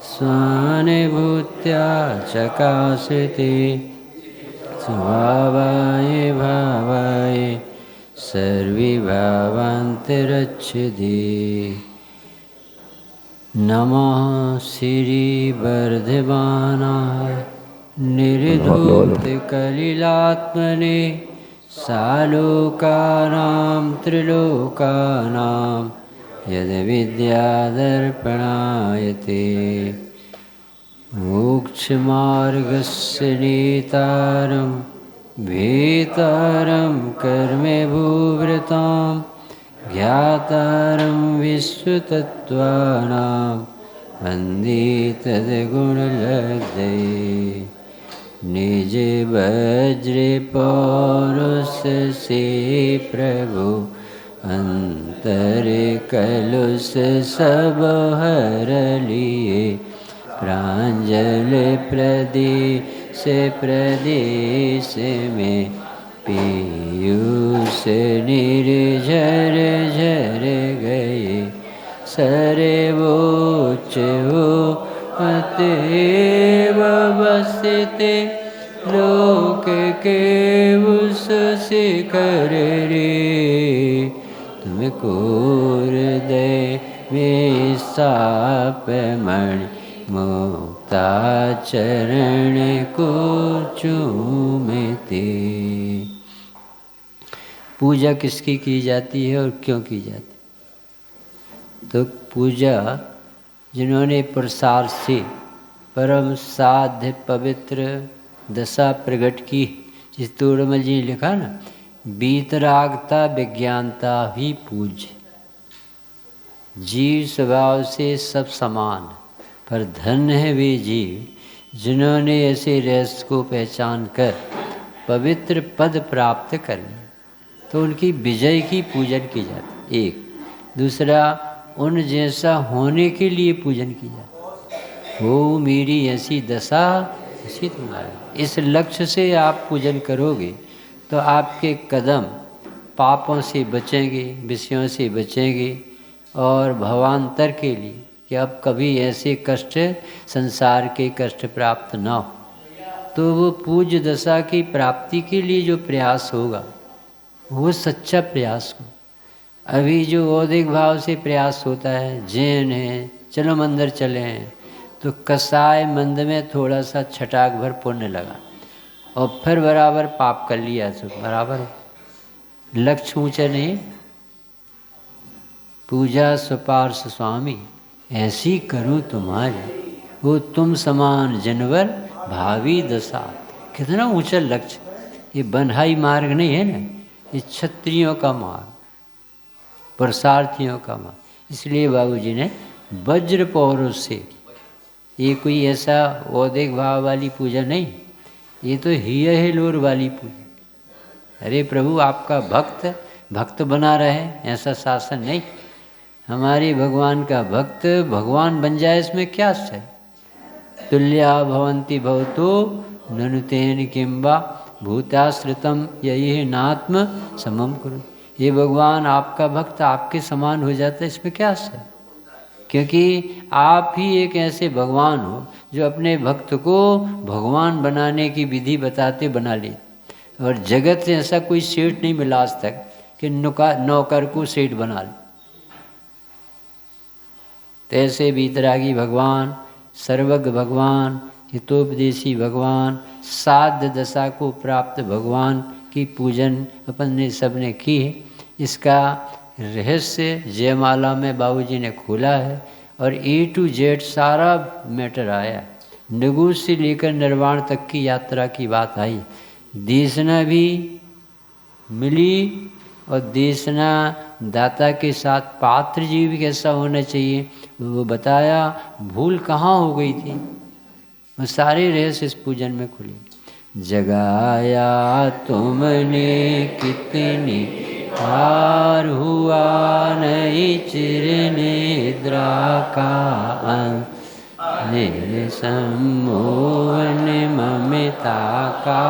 स्वानुभूत्या चकाशते स्वभावाय भावाय सर्वभावान्तरच्छिदे। नमः श्रीवर्धमानाय निर्धूतकलिलात्मने सालोकानां त्रिलोकानां यद्विद्यादर्पणायते। मोक्षमार्गस्य नेतारं भेतारं कर्मभूवृतां ज्ञातारं विश्वतत्त्वानां वन्दे तद्गुणलब्धये। निज वज्रे पौरुषसे प्रभु अंतर कलुष सब हर लिए। प्रांजल प्रदेश प्रदेश में पीयूष निर्झर झर गए। सर्वोच्च हो अतएव बसते लोक के उस शिखर रे। तुमको हृदय में साप मणि मुक्ता चरण को चूमते। पूजा किसकी की जाती है और क्यों की जाती है? तो पूजा जिन्होंने प्रसाद से परम साध्य पवित्र दशा प्रकट की, जिस तोड़मल जी ने लिखा ना, बीतरागता विज्ञानता ही पूज्य। जीव स्वभाव से सब समान, पर धन्य है वे जीव जिन्होंने ऐसे रहस्य को पहचान कर पवित्र पद प्राप्त कर लिया। तो उनकी विजय की पूजन की जाती। एक दूसरा, उन जैसा होने के लिए पूजन की जाती। हो मेरी ऐसी दशा ऐसी तुम्हारी। इस लक्ष्य से आप पूजन करोगे तो आपके कदम पापों से बचेंगे, विषयों से बचेंगे और भवांतर के लिए कि अब कभी ऐसे कष्ट संसार के कष्ट प्राप्त न हो। तो वो पूज्य दशा की प्राप्ति के लिए जो प्रयास होगा वो सच्चा प्रयास हो। अभी जो औदिक भाव से प्रयास होता है, जैन है चलो मंदिर चले हैं, तो कसाय मंद में थोड़ा सा छटाक भर पुण्य लगा और फिर बराबर पाप कर लिया तो बराबर लक्ष्य ऊंचा नहीं। पूजा सुपार्श स्वामी ऐसी करूं तुम्हारी, वो तुम समान जनवर भावी दशा। कितना ऊंचा लक्ष्य! ये बन्हाई मार्ग नहीं है ना, ये क्षत्रियों का मार्ग, पुरुषार्थियों का मार्ग। इसलिए बाबूजी ने वज्र पौरुष से, ये कोई ऐसा औदिक भाव वाली पूजा नहीं, ये तो हिय हिलोर वाली पूजा। अरे प्रभु आपका भक्त बना रहे, ऐसा शासन नहीं। हमारे भगवान का भक्त भगवान बन जाए, इसमें क्या है? तुल्या भवन्ति भवतो ननुतेन किंबा भूताश्रितम यही नात्म समम कुरु। ये भगवान आपका भक्त आपके समान हो जाता है, इसमें क्या है? क्योंकि आप ही एक ऐसे भगवान हो जो अपने भक्त को भगवान बनाने की विधि बताते बना ले। और जगत से ऐसा कोई सेठ नहीं मिला आज तक कि नौकर को सेठ बना ले। तैसे बीतरागी भगवान, सर्वज्ञ भगवान, हितोपदेशी भगवान, साध्य दशा को प्राप्त भगवान की पूजन अपन ने सबने की है। इसका रहस्य जयमाला में बाबूजी ने खोला है और A to Z सारा मैटर आया। निगुष से लेकर निर्वाण तक की यात्रा की बात आई। देशना भी मिली और देशना दाता के साथ पात्र जीव भी कैसा होना चाहिए वो बताया। भूल कहाँ हो गई थी, वो सारे रहस्य इस पूजन में खुले। जगाया तुमने कितनी पार हुआ नहीं चिर निद्रा का सम्मोहन ममता का।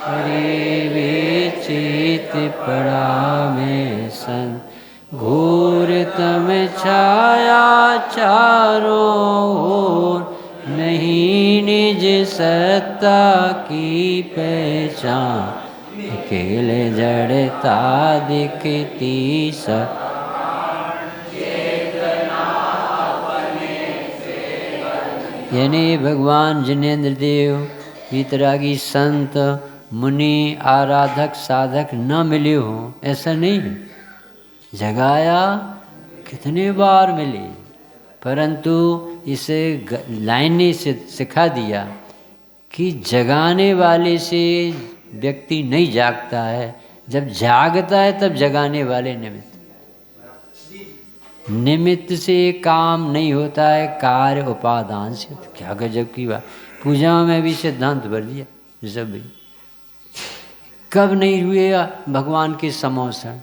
अरे वे चित पड़ा में सन घोरतम छाया चारों ओर, नहीं निज सत्ता की पहचान, अकेले जड़ता दिखती सब। यानी भगवान जिनेन्द्र देव वीतरागी संत मुनि आराधक साधक न मिले हों ऐसा नहीं है। जगाया कितने बार मिले, परंतु इसे लाइन ने सिखा दिया कि जगाने वाले से व्यक्ति नहीं जागता है, जब जागता है तब जगाने वाले निमित्त से काम नहीं होता है, कार्य उपादान से। क्या गजब की बात, पूजा में भी सिद्धांत भर दिया। सब भी कब नहीं हुए भगवान के समोसन,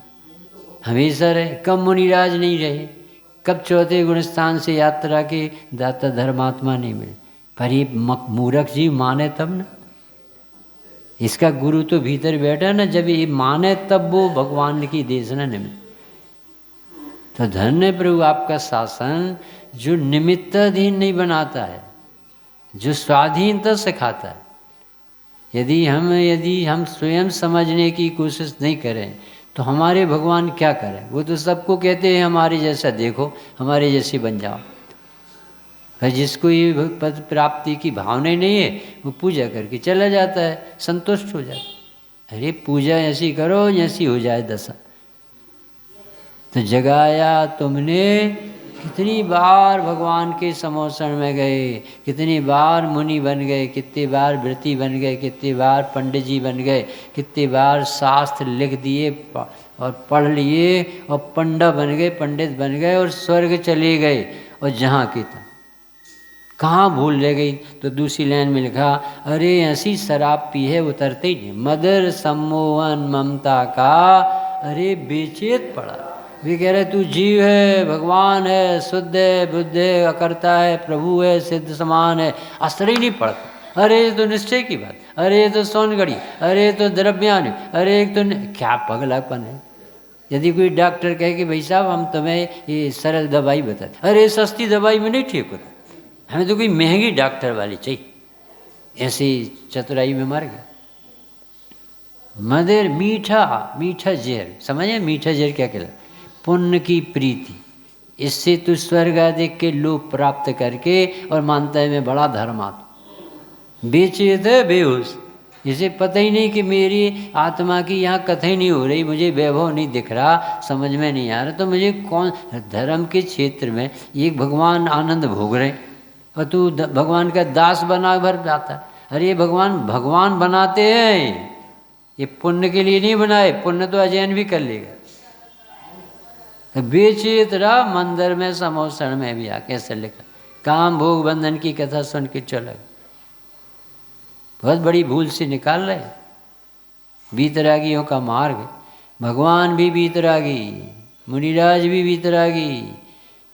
हमेशा रहे। कब मुनिराज नहीं रहे, कब चौथे गुणस्थान से यात्रा के दाता धर्मात्मा नहीं मिले। पर ये मूर्ख जी माने तब ना, इसका गुरु तो भीतर बैठा ना, जब ये माने तब वो भगवान की देशना निमित्त। तो धन्य प्रभु आपका शासन जो निमित्ताधीन नहीं बनाता है, जो स्वाधीनता सिखाता है। यदि हम स्वयं समझने की कोशिश नहीं करें तो हमारे भगवान क्या करें। वो तो सबको कहते हैं हमारे जैसा देखो, हमारे जैसे बन जाओ। पर जिसको ये पद प्राप्ति की भावना नहीं है वो पूजा करके चला जाता है, संतुष्ट हो जाता है। अरे पूजा ऐसी करो जैसी हो जाए दशा। तो जगाया तुमने, कितनी बार भगवान के समोसन में गए, कितनी बार मुनि बन गए, कितनी बार व्रती बन गए, कितनी बार पंडित जी बन गए, कितनी बार शास्त्र लिख दिए और पढ़ लिए और पंडा बन गए, पंडित बन गए और स्वर्ग चले गए। और जहाँ की था कहाँ भूल रह गई। तो दूसरी लाइन में लिखा, अरे ऐसी शराब पी है उतरते ही नहीं, मदर सम्मोहन ममता का अरे बेचैत पड़ा। वे कह रहे तू जीव है, भगवान है, शुद्ध है, बुद्ध है, अकर्ता है, प्रभु है, सिद्ध समान है, असर ही नहीं पड़ता। अरे ये तो निश्चय की बात, अरे ये तो सोनगढ़ी, अरे ये तो द्रव्यान, अरे एक तो क्या पगलापन है। यदि कोई डॉक्टर कहे कि भाई साहब हम तुम्हें ये सरल दवाई बताते, अरे सस्ती दवाई में नहीं ठीक होता, हमें तो कोई महंगी डॉक्टर वाली चाहिए। ऐसी चतुराई में मर गया। मदर मीठा मीठा जहर, समझे मीठा जहर क्या कहलाता, पुण्य की प्रीति, इससे तू स्वर्ग आदि के लोभ प्राप्त करके और मानता है मैं बड़ा धर्मात्मा। बेचैत है, बेहोश, इसे पता ही नहीं कि मेरी आत्मा की यहाँ कथा ही नहीं हो रही, मुझे वैभव नहीं दिख रहा, समझ में नहीं आ रहा। तो मुझे कौन धर्म के क्षेत्र में एक भगवान आनंद भोग रहे और तू भगवान का दास बना भर जाता। अरे ये भगवान बनाते हैं, ये पुण्य के लिए नहीं बनाए, पुण्य तो अजैन भी कर लेगा। बेचैत रहा मंदिर में समोसन में भी आ, कैसे लिखा, काम भोग बंधन की कथा सुन के चला। बहुत बड़ी भूल से निकाल रहे। बीतरागियों का मार्ग, भगवान भी बीतरागी, मुनिराज भी बीतरागी,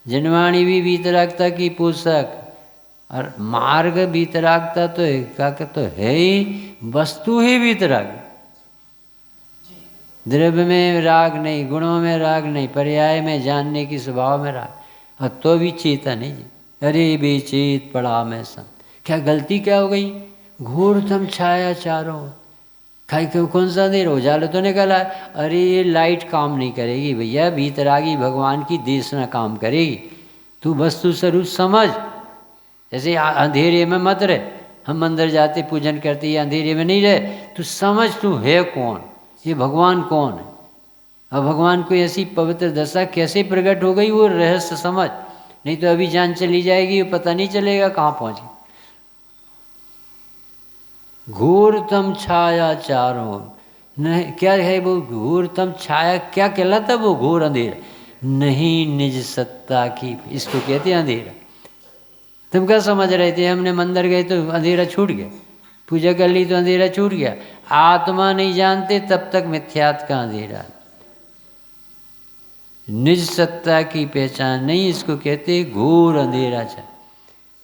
जनवाणी भी बीतरागता की पोषक, और मार्ग बीतरागता तो है ही, वस्तु ही बीतरागी। द्रव्य में राग नहीं, गुणों में राग नहीं, पर्याय में जानने की स्वभाव में राग, और तो भी चेता नहीं जी। अरे बेचेत पड़ा मैं सब, क्या गलती क्या हो गई। घोरतम छाया चारों, खाई क्यों कौन सा देर उजाला तो निकला। अरे ये लाइट काम नहीं करेगी भैया, भीतरागी भगवान की देशना काम करेगी। तू वस्तु स्वरूप समझ, जैसे अंधेरे में मत रहे। हम मंदिर जाते पूजन करते, ये अंधेरे में नहीं रहे। तू समझ तू है कौन, ये भगवान कौन है, और भगवान को ऐसी पवित्र दशा कैसे प्रकट हो गई, वो रहस्य समझ। नहीं तो अभी जान चली जाएगी, वो पता नहीं चलेगा कहाँ पहुँचे। घोरतम छाया चारों, नहीं क्या है वो घोरतम छाया, क्या कहलाता वो घोर अंधेरा, नहीं निज सत्ता की, इसको कहते हैं अंधेरा। तुम क्या समझ रहे थे, हमने मंदिर गए तो अंधेरा छूट गया, पूजा कर ली तो अंधेरा छूट गया। आत्मा नहीं जानते तब तक मिथ्यात्व का अंधेरा, निज सत्ता की पहचान नहीं, इसको कहते घोर अंधेरा छा।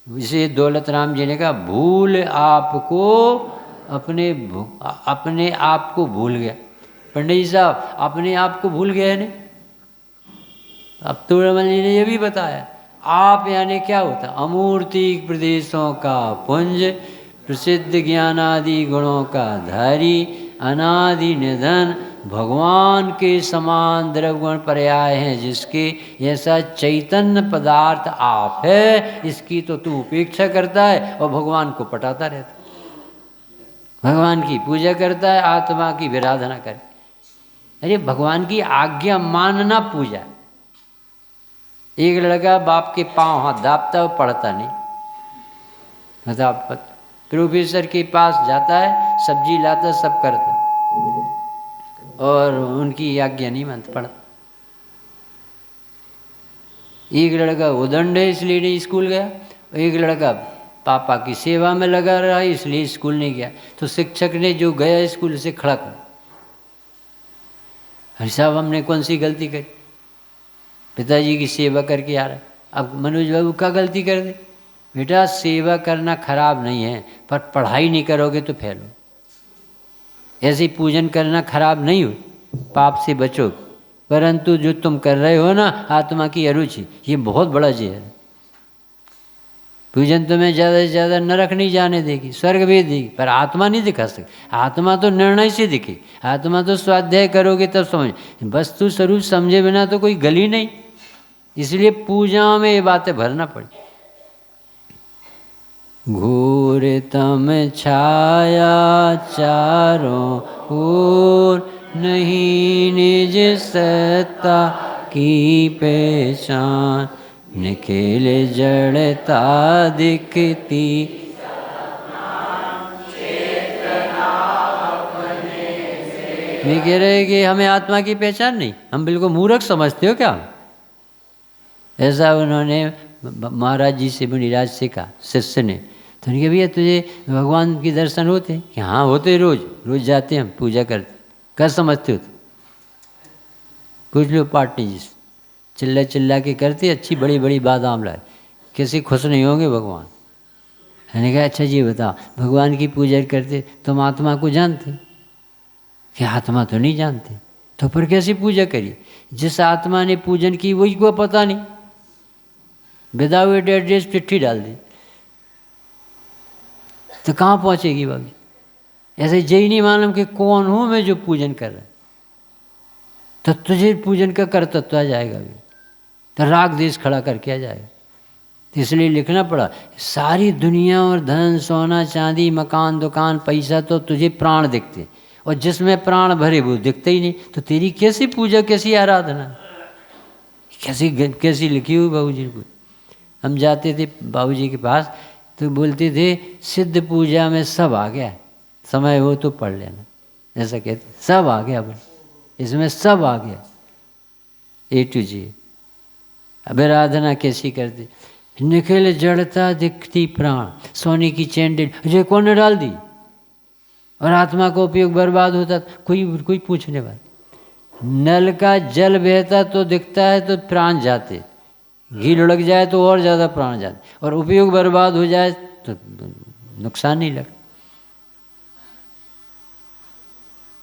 इसे दौलत राम जी ने कहा, भूल आपको अपने आप को भूल गया। पंडित जी साहब अपने आप को भूल गए नहीं, अब तो रमन जी ने ये भी बताया, आप यानी क्या होता, अमूर्तिक प्रदेशों का पुंज, प्रसिद्ध ज्ञानादि गुणों का धारी, अनादि निधन, भगवान के समान द्रव्यगुण पर्याय हैं जिसके, ऐसा चैतन्य पदार्थ आप है, इसकी तो तू उपेक्षा करता है और भगवान को पटाता रहता, भगवान की पूजा करता है, आत्मा की विराधना करे। अरे भगवान की आज्ञा मानना पूजा। एक लड़का बाप के पांव हाथ दाबता है, पढ़ता नहीं, मतलब प्रोफेसर के पास जाता है, सब्जी लाता, सब करता, और उनकी आज्ञा नहीं मानता, पढ़ता। एक लड़का उदंड है इसलिए नहीं स्कूल गया, एक लड़का पापा की सेवा में लगा रहा इसलिए स्कूल नहीं गया। तो शिक्षक ने जो गया स्कूल से खड़ा कर, अरे साहब हमने कौन सी गलती करी, पिताजी की सेवा करके आ रहा है। अब मनोज बाबू क्या गलती कर दे, बेटा सेवा करना खराब नहीं है, पर पढ़ाई नहीं करोगे तो फेल हो। ऐसे पूजन करना खराब नहीं हो, पाप से बचो, परंतु जो तुम कर रहे हो ना आत्मा की अरुचि, ये बहुत बड़ा जहर है। पूजन तुम्हें ज़्यादा से ज़्यादा नरक नहीं जाने देगी, स्वर्ग भी देगी, पर आत्मा नहीं दिखा सकती। आत्मा तो निर्णय से दिखी, आत्मा तो स्वाध्याय करोगे तब समझ, वस्तु स्वरूप समझे बिना तो कोई गली नहीं। इसलिए पूजा में ये बातें भरना पड़ी। घोर तम छाया चारों ओर, नहीं निज सत्ता की पहचान, निखिल जड़ता दिखती। मैं कह रहे कि हमें आत्मा की पहचान नहीं, हम बिल्कुल मूर्ख समझते हो क्या? ऐसा उन्होंने महाराज जी से, मुनिराज से कहा, शिष्य ने। तो उन्होंने कहा भैया तुझे भगवान के दर्शन होते हैं? कि हाँ होते, रोज रोज जाते हम पूजा करते। क्या समझते हो? पूछ लो पाटनी जी से, चिल्ला चिल्ला के करते, अच्छी बड़ी बड़ी बादाम लाए, कैसे खुश नहीं होंगे भगवान। मैंने कहा अच्छा जी बताओ, भगवान की पूजा करते तुम आत्मा को जानते? कि आत्मा तो नहीं जानते। तो फिर कैसी पूजा करी? जिस आत्मा ने पूजन की वही को पता नहीं, विदाउट एड्रेस चिट्ठी डाल दी तो कहाँ पहुँचेगी बाबी? ऐसे यही नहीं मालूम कि कौन हूँ मैं जो पूजन कर रहा है, तो तुझे पूजन का कर्तव्य आ जाएगा भी, तो राग देश खड़ा करके आ जाएगा। तो इसलिए लिखना पड़ा, सारी दुनिया और धन सोना चांदी मकान दुकान पैसा तो तुझे प्राण दिखते, और जिसमें प्राण भरे वो दिखते ही नहीं, तो तेरी कैसी पूजा, कैसी आराधना, कैसी लिखी हुई। बाबूजी को हम जाते थे बाबूजी के पास, तो बोलते थे सिद्ध पूजा में सब आ गया, समय हो तो पढ़ लेना, ऐसा कहते, सब आ गया बोले, इसमें सब आ गया ए टू जी। अब आराधना कैसी करती? निखिल जड़ता दिखती प्राण, सोने की चैंडल जो कौन ने डाल दी, और आत्मा का उपयोग बर्बाद होता, कोई पूछने वाला। नल का जल बहता तो दिखता है तो प्राण जाते, घी लुढ़क जाए तो और ज़्यादा प्राण जाते, और उपयोग बर्बाद हो जाए तो नुकसान नहीं लगता।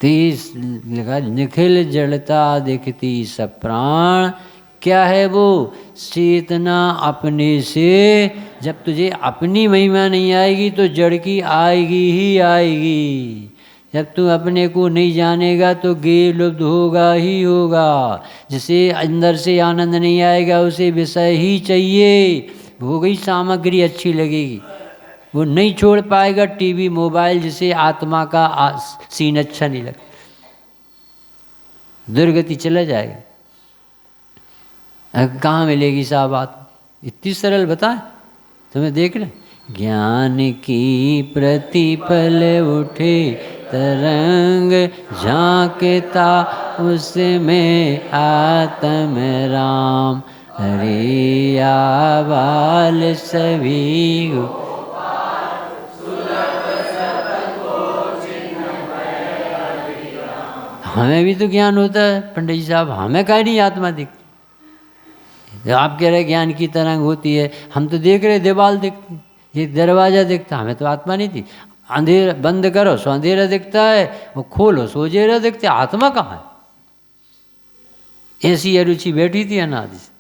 तीस लिखा, निखिल जड़ता दिखती सब प्राण, क्या है वो? चेतना अपने से। जब तुझे अपनी महिमा नहीं आएगी तो जड़ की आएगी ही आएगी। जब तू अपने को नहीं जानेगा तो गे लुप्त होगा ही होगा। जिसे अंदर से आनंद नहीं आएगा उसे विषय ही चाहिए, हो गई सामग्री अच्छी लगेगी, वो नहीं छोड़ पाएगा टीवी मोबाइल, जिसे आत्मा का सीन अच्छा नहीं लगता, दुर्गति चला जाएगा। कहाँ मिलेगी साहब बात? इतनी सरल बताए तुम्हें, देख रहे ज्ञान की प्रतिपल उठे तरंग, झांकता उसमें आत्म राम, हरे आबाल सभी गो। हमें भी तो ज्ञान होता है पंडित जी साहब, हमें काहे नहीं आत्मा दिखती? आप कह रहे ज्ञान की तरंग होती है, हम तो देख रहे दीवाल दिखती, ये दरवाज़ा दिखता, हमें तो आत्मा नहीं थी। अंधेरा बंद करो सो अंधेरा दिखता है, वो खोलो सो उजेरा दिखता है, आत्मा कहाँ है? ऐसी अरुचि बैठी थी अनादि से।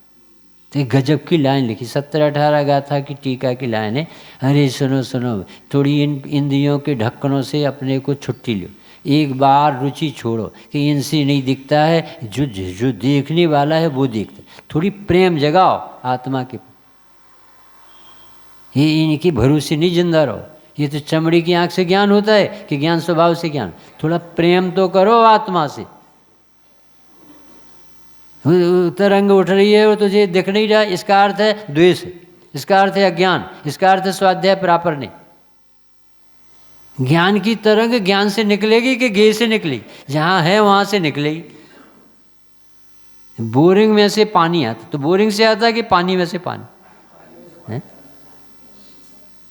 तो एक गजब की लाइन लिखी, 17-18 गाथा की टीका की लाइन है। अरे सुनो सुनो, थोड़ी इन इंद्रियों के ढक्कनों से अपने को छुट्टी लो, एक बार रुचि छोड़ो कि इनसे नहीं दिखता है, जो देखने वाला है वो देखता है। थोड़ी प्रेम जगाओ आत्मा के, ये इनकी भरोसे नहीं जिंदा रहो। ये तो चमड़ी की आंख से ज्ञान होता है कि ज्ञान स्वभाव से ज्ञान। थोड़ा प्रेम तो करो आत्मा से। तरंग उठ रही है वो तुझे दिख नहीं रहा, इसका अर्थ है द्वेष, इसका अर्थ है अज्ञान, इसका अर्थ है स्वाध्याय प्रापर नहीं। ज्ञान की तरंग ज्ञान से निकलेगी कि गे से निकलेगी? जहां है वहां से निकलेगी। बोरिंग में से पानी आता तो बोरिंग से आता कि पानी में से पानी है?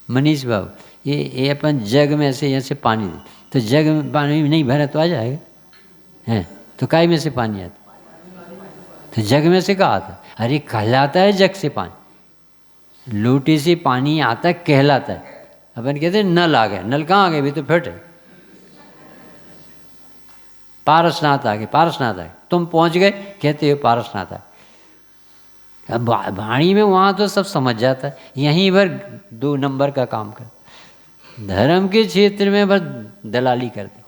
मनीष बाबू, ये अपन जग में से यहाँ से पानी दे तो जग में पानी नहीं भरा तो आ जाएगा है? तो काय में से पानी आता? तो जग में से कहा आता? अरे कहलाता है जग से पानी, लोटे से पानी आता कहलाता है। अपन कहते हैं नल आ गए, नल कहाँ आ गए? भी तो फिट है। पारसनाथ आ गए, पारसनाथ आ गए, तुम पहुंच गए, कहते हो पारसनाथ आ गए। अब वाणी में वहाँ तो सब समझ जाता है, यहीं पर 2 नंबर का काम कर। धर्म के क्षेत्र में बस दलाली कर दे,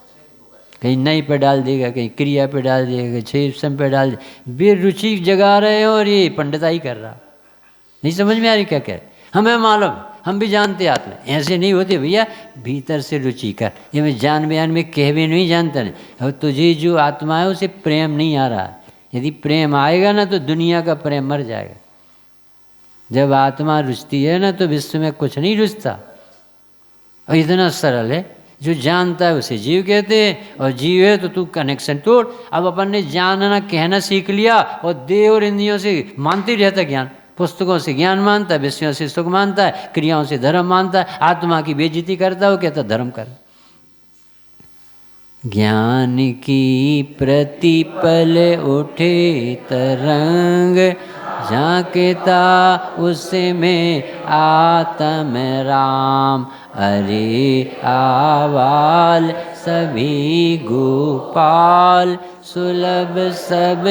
कहीं नई पे डाल देगा, कहीं क्रिया पे डाल देगा, कहीं क्षेत्र पे डाल देगा। बेरुचि जगा रहे हो और ये पंडिताई कर रहा। नहीं समझ में आ रही क्या कह रहे? हमें मालूम, हम भी जानते आत्मा ऐसे नहीं होते भैया, भीतर से रुचि कर। ये मैं जान बयान में कह भी नहीं जानता नहीं। और तुझे जो आत्मा है उसे प्रेम नहीं आ रहा। यदि प्रेम आएगा ना तो दुनिया का प्रेम मर जाएगा। जब आत्मा रुचती है ना तो विश्व में कुछ नहीं रुचता। और इतना सरल है, जो जानता है उसे जीव कहते हैं, और जीव है तो तू कनेक्शन तोड़। अब अपन ने जानना कहना सीख लिया और देह और इंद्रियों से मानते रहता ज्ञान, पुस्तकों से ज्ञान मानता है, विषयों से सुख मानता है, क्रियाओं से धर्म मानता है, आत्मा की बेइज्जती करता है, वो कहता धर्म कर। ज्ञान की प्रतिपल उठे तरंग, झांकता उसमें आत्म राम। अरे आवाल सभी गोपाल, सुलभ सब।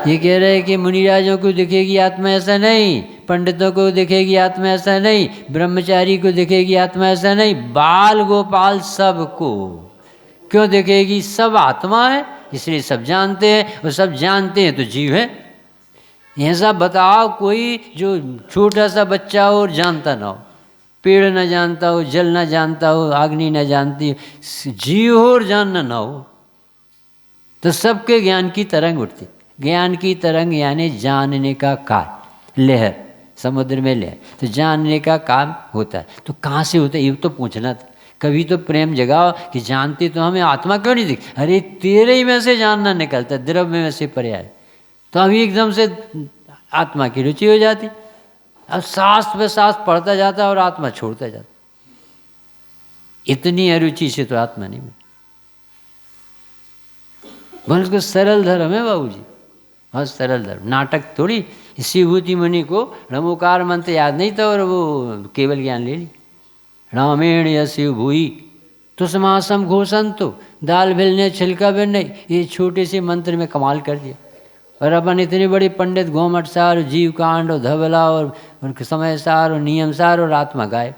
ये कह रहे हैं कि मुनिराजों को दिखेगी आत्मा, ऐसा नहीं। पंडितों को दिखेगी आत्मा, ऐसा नहीं। ब्रह्मचारी को दिखेगी आत्मा, ऐसा नहीं। बाल गोपाल सबको क्यों दिखेगी? सब आत्मा है, इसलिए सब जानते हैं, और सब जानते हैं तो जीव है। ऐसा बताओ कोई जो छोटा सा बच्चा हो और जानता ना हो, पेड़ ना जानता हो, जल ना जानता हो, अग्नि ना जानती हो, जीव हो और जानना ना हो, तो सबके ज्ञान की तरंग उठती। ज्ञान की तरंग यानी जानने का काल, लहर, समुद्र में लहर, तो जानने का काम होता है। तो कहाँ से होता है ये तो पूछना था। कभी तो प्रेम जगाओ कि जानती तो हमें आत्मा क्यों नहीं दिख? अरे तेरे ही में से जानना निकलता, द्रव्य में से पर्याय, तो अभी एकदम से आत्मा की रुचि हो जाती। अब शास्त्र पे शास्त्र पढ़ता जाता और आत्मा छोड़ता जाता। इतनी अरुचि से तो आत्मा नहीं मिलती। बहुत को सरल धर्म है बाबूजी, बहुत सरल धर्म। नाटक थोड़ी। शिवभूति मुनि को नमोकार मंत्र याद नहीं था और वो केवल ज्ञान ले ली। रामेण या शिव भूई तुष्मासम घोषंतो, दाल भिलने छिलका भिलने, ये छोटे से मंत्र में कमाल कर दिया। और अपन इतने बड़े पंडित घोमट सार, जीव कांड और धवला और समय सार और नियम सार और आत्मा गायब।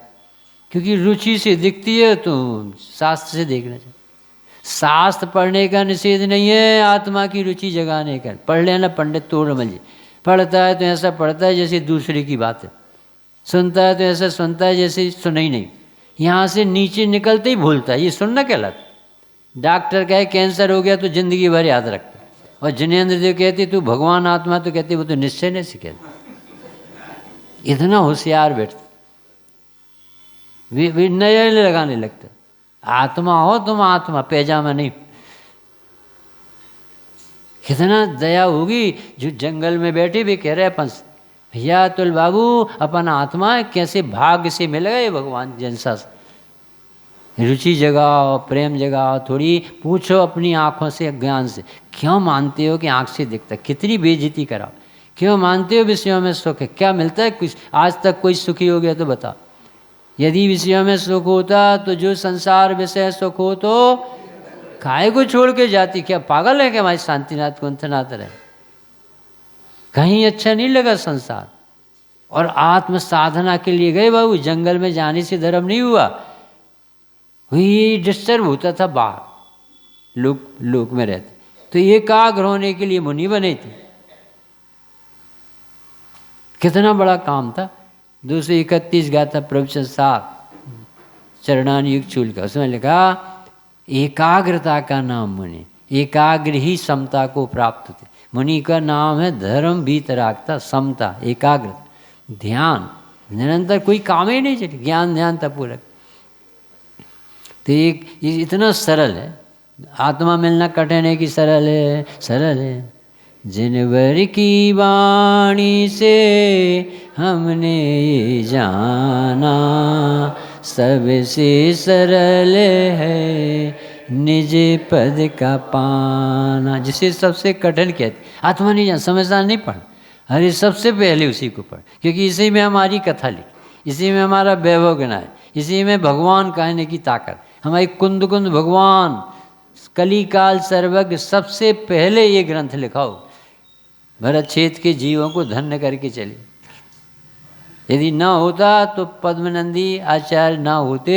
क्योंकि रुचि से दिखती है तो शास्त्र से देखना चाहिए। शास्त्र पढ़ने का निषेध नहीं है, आत्मा की रुचि जगाने का। पढ़ लेना पंडित तोड़ मल, पढ़ता है तो ऐसा पढ़ता है जैसे दूसरे की बात है, सुनता है तो ऐसा सुनता है जैसे सुना ही नहीं। यहाँ से नीचे निकलते ही भूलता है, ये सुनना कहलाता। डॉक्टर कहे कैंसर हो गया तो जिंदगी भर याद रखता, और जिनेंद्र देव कहते तू भगवान आत्मा, तो कहते वो तो निश्चय नहीं सीखे। इतना होशियार बैठता, वे नए लगाने लगता। आत्मा हो तुम, आत्मा पैजामा नहीं। कितना दया होगी जो जंगल में बैठे भी कह रहे अपन भैया तुल बाबू अपन आत्मा है, कैसे भाग्य से मिल गए भगवान जैसा। रुचि जगाओ, प्रेम जगाओ, थोड़ी पूछो अपनी आँखों से, ज्ञान से। क्यों मानते हो कि आँख से दिखता? कितनी बेइज्जती कराओ। क्यों मानते हो विषयों में सुख है? क्या मिलता है? कुछ आज तक कोई सुखी हो गया तो बताओ। यदि विषयों में सुख होता तो जो संसार विषय सुख हो तो काय को छोड़ के जाती, क्या पागल है क्या हमारी शांतिनाथ कुंथनाथ रहे? कहीं अच्छा नहीं लगा संसार। और आत्म साधना के लिए गए बाबू, जंगल में जाने से धर्म नहीं हुआ, वही डिस्टर्ब होता था बाहर, लोक में रहते। तो एकाग्र होने के लिए मुनि बने थे। कितना बड़ा काम था। 231 गाथा प्रवचन साहब चरणान युग चूल का, उसमें लिखा एकाग्रता का नाम मुनि, एकाग्र ही समता को प्राप्त थे। मुनि का नाम है धर्म वीतरागता, समता, एकाग्रता, ध्यान, निरंतर कोई काम ही नहीं चले, ज्ञान ध्यान तपूरक। तो एक इतना सरल है, आत्मा मिलना कठिन है कि सरल है, सरल है। जिनवर की वाणी से हमने ये जाना, सबसे सरल है निज पद का पाना। जिसे सबसे कठिन कहते, आत्मा नहीं जान, समझदार नहीं पढ़, अरे सबसे पहले उसी को पढ़, क्योंकि इसी में हमारी कथा लिखी, इसी में हमारा वैभव गिनाए, इसी में भगवान कहने की ताकत, हमारी कुंद कुंद भगवान कली काल सर्वज्ञ, सबसे पहले ये ग्रंथ लिखाओ। भरत क्षेत्र के जीवों को धन्य करके चले। यदि ना होता तो पद्मनंदी आचार्य ना होते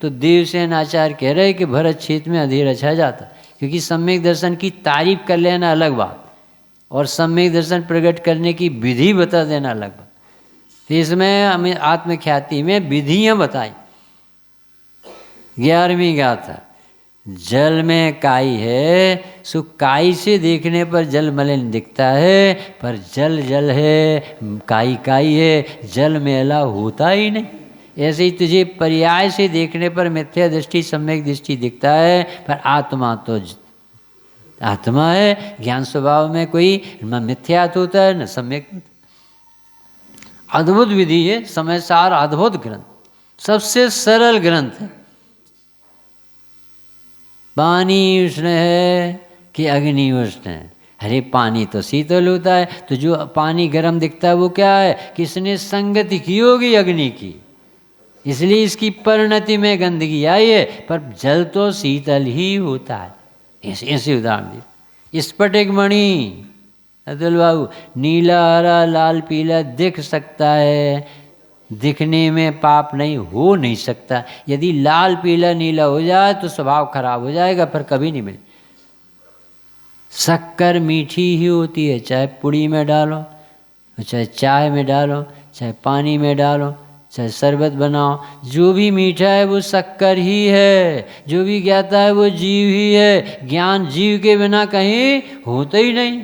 तो देवसेन आचार्य कह रहे कि भरत क्षेत्र में अंधेरा छा जाता, क्योंकि सम्यक दर्शन की तारीफ कर लेना अलग बात और सम्यक दर्शन प्रकट करने की विधि बता देना अलग बात। तो इसमें हमें आत्मख्याति में विधियां बताई। 11वीं गाथा, जल में काई है, सो काई से देखने पर जल मलिन दिखता है, पर जल जल है, काई काई है, जल मैला होता ही नहीं। ऐसे ही तुझे पर्याय से देखने पर मिथ्या दृष्टि सम्यक दृष्टि दिखता है, पर आत्मा तो आत्मा है। ज्ञान स्वभाव में कोई न मिथ्यात होता है न सम्यक। अद्भुत विधि है, समय सार अद्भुत ग्रंथ, सबसे सरल ग्रंथ है। पानी उष्ण है कि अग्नि उष्ण है? अरे पानी तो शीतल होता है, तो जो पानी गर्म दिखता है वो क्या है? किसने संगति की होगी अग्नि की, इसलिए इसकी परिणति में गंदगी आई है, पर जल तो शीतल ही होता है। ऐसे उदाहरण दिए। स्फटिक मणि अतुल बाबू, नीला हरा लाल पीला दिख सकता है, दिखने में पाप नहीं हो नहीं सकता। यदि लाल पीला नीला हो जाए तो स्वभाव खराब हो जाएगा, पर कभी नहीं मिले। शक्कर मीठी ही होती है, चाहे पुड़ी में डालो, चाहे चाय में डालो, चाहे पानी में डालो, चाहे शरबत बनाओ, जो भी मीठा है वो शक्कर ही है। जो भी ज्ञाता है वो जीव ही है। ज्ञान जीव के बिना कहीं होता ही नहीं।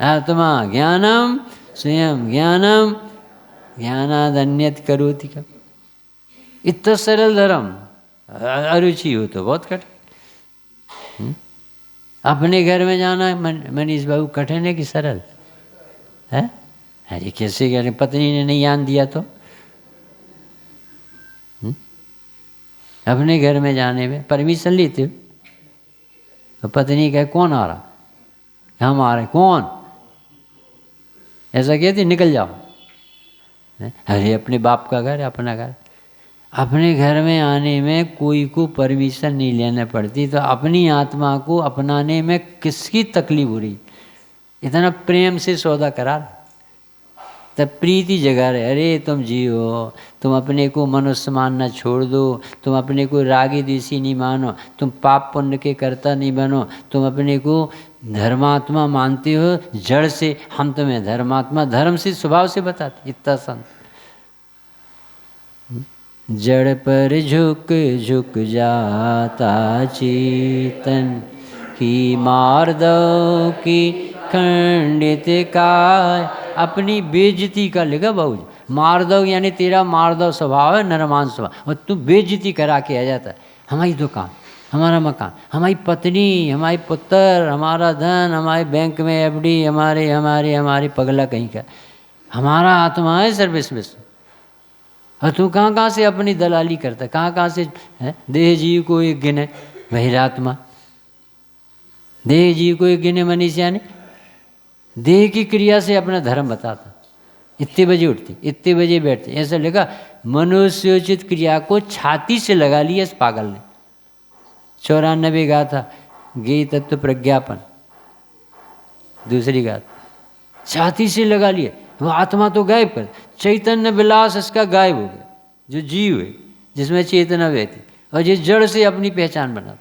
आत्मा ज्ञानम स्वयं ज्ञानम ज्ञानादन्यत करोति का। इतना सरल धर्म, अरुचि हो तो बहुत कठिन। अपने घर में जाना मनीष बाबू कठिन है कि सरल है? अरे कैसे कह रहे, पत्नी ने नहीं ज्ञान दिया तो? अपने घर में जाने में परमिशन लेते हो तो पत्नी कहे कौन आ रहा, हम आ रहे, कौन? ऐसा कहते निकल जाओ। अरे अपने बाप का घर, अपना घर, अपने घर में आने में कोई को परमिशन नहीं लेना पड़ती, तो अपनी आत्मा को अपनाने में किसकी तकलीफ हो रही? इतना प्रेम से सौदा करा, तब प्रीति जगा रहे। अरे तुम जियो, तुम अपने को मनुष्य मानना छोड़ दो, तुम अपने को रागी द्वेषी नहीं मानो, तुम पाप पुण्य के कर्ता नहीं बनो, तुम अपने को धर्मात्मा मानते हो जड़ से, हम तुम्हें धर्मात्मा धर्म से स्वभाव से बताते। इतना संत जड़ पर झुक झुक जाता चेतन की, मार दो की खंडित काय। अपनी बेइज्जती का लिखा बाबू, मार दो यानी तेरा मार दो स्वभाव है, नरमान स्वभाव, और तू बेइज्जती करा के आ जाता है। हमारी दुकान, हमारा मकान, हमारी पत्नी, हमारी पुत्र, हमारा धन, हमारे बैंक में एफडी, हमारे हमारे हमारे पगला कहीं का, हमारा आत्मा है सर्विस में। और तू कहाँ कहाँ से अपनी दलाली करता, कहाँ कहाँ से है? देह जीव को एक गिने बहिरात्मा, देह जीव को एक गिने मनीष, यानी देह की क्रिया से अपना धर्म बताता। इतने बजे उठती, इतने बजे बैठते, ऐसा लगा। मनुष्योचित क्रिया को छाती से लगा लिया इस पागल ने, 94 गाथा ज्ञेय तत्व प्रज्ञापन, दूसरी गाथा छाती से लगा लिए। वो आत्मा तो गायब कर, चैतन्य विलास इसका गायब हो गया, जो जीव है जिसमें चेतना बहती, और जिस जड़ से अपनी पहचान बना।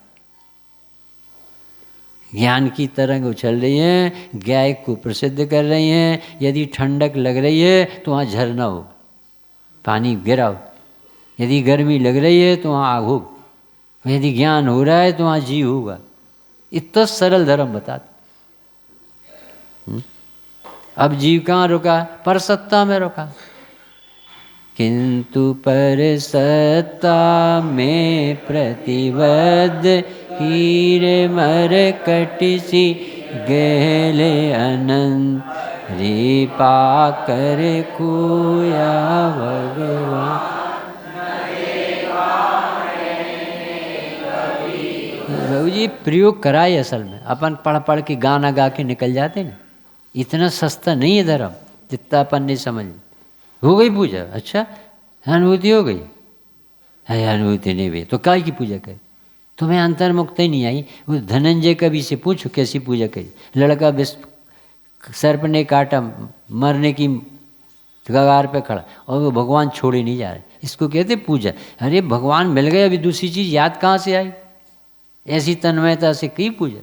ज्ञान की तरंग उछल रही है, गाय को प्रसिद्ध कर रही हैं। यदि ठंडक लग रही है तो वहाँ झरना हो, पानी गिरा हो। यदि गर्मी लग रही है तो वहाँ आग हो। यदि ज्ञान हो रहा है तो वहाँ जीव होगा। इतना सरल धर्म बताते। अब जीव कहाँ रुका? पर सत्ता में रुका। किंतु पर सत्ता में प्रतिबद्ध हीरे मर कटिसी गहले अनंत रे पाकर खोया भगवान। बाबू जी प्रयोग कराए असल में, अपन पढ़ पढ़ के गाना गा के निकल जाते ना। इतना सस्ता नहीं है धर्म जितना अपन ने समझ। हो गई पूजा, अच्छा अनुभूति हो गई है, अनुभूति नहीं हुई तो काय की पूजा करे? तुम्हें अंतर्मुक्त ही नहीं आई। उस धनंजय कवि से पूछो कैसी पूजा करी। लड़का सर्प ने काटा, मरने की कगार पे खड़ा, और वो भगवान छोड़े नहीं जा रहे। इसको कहते पूजा। अरे भगवान मिल गए, अभी दूसरी चीज़ याद कहाँ से आई? ऐसी तन्मयता से की पूजा।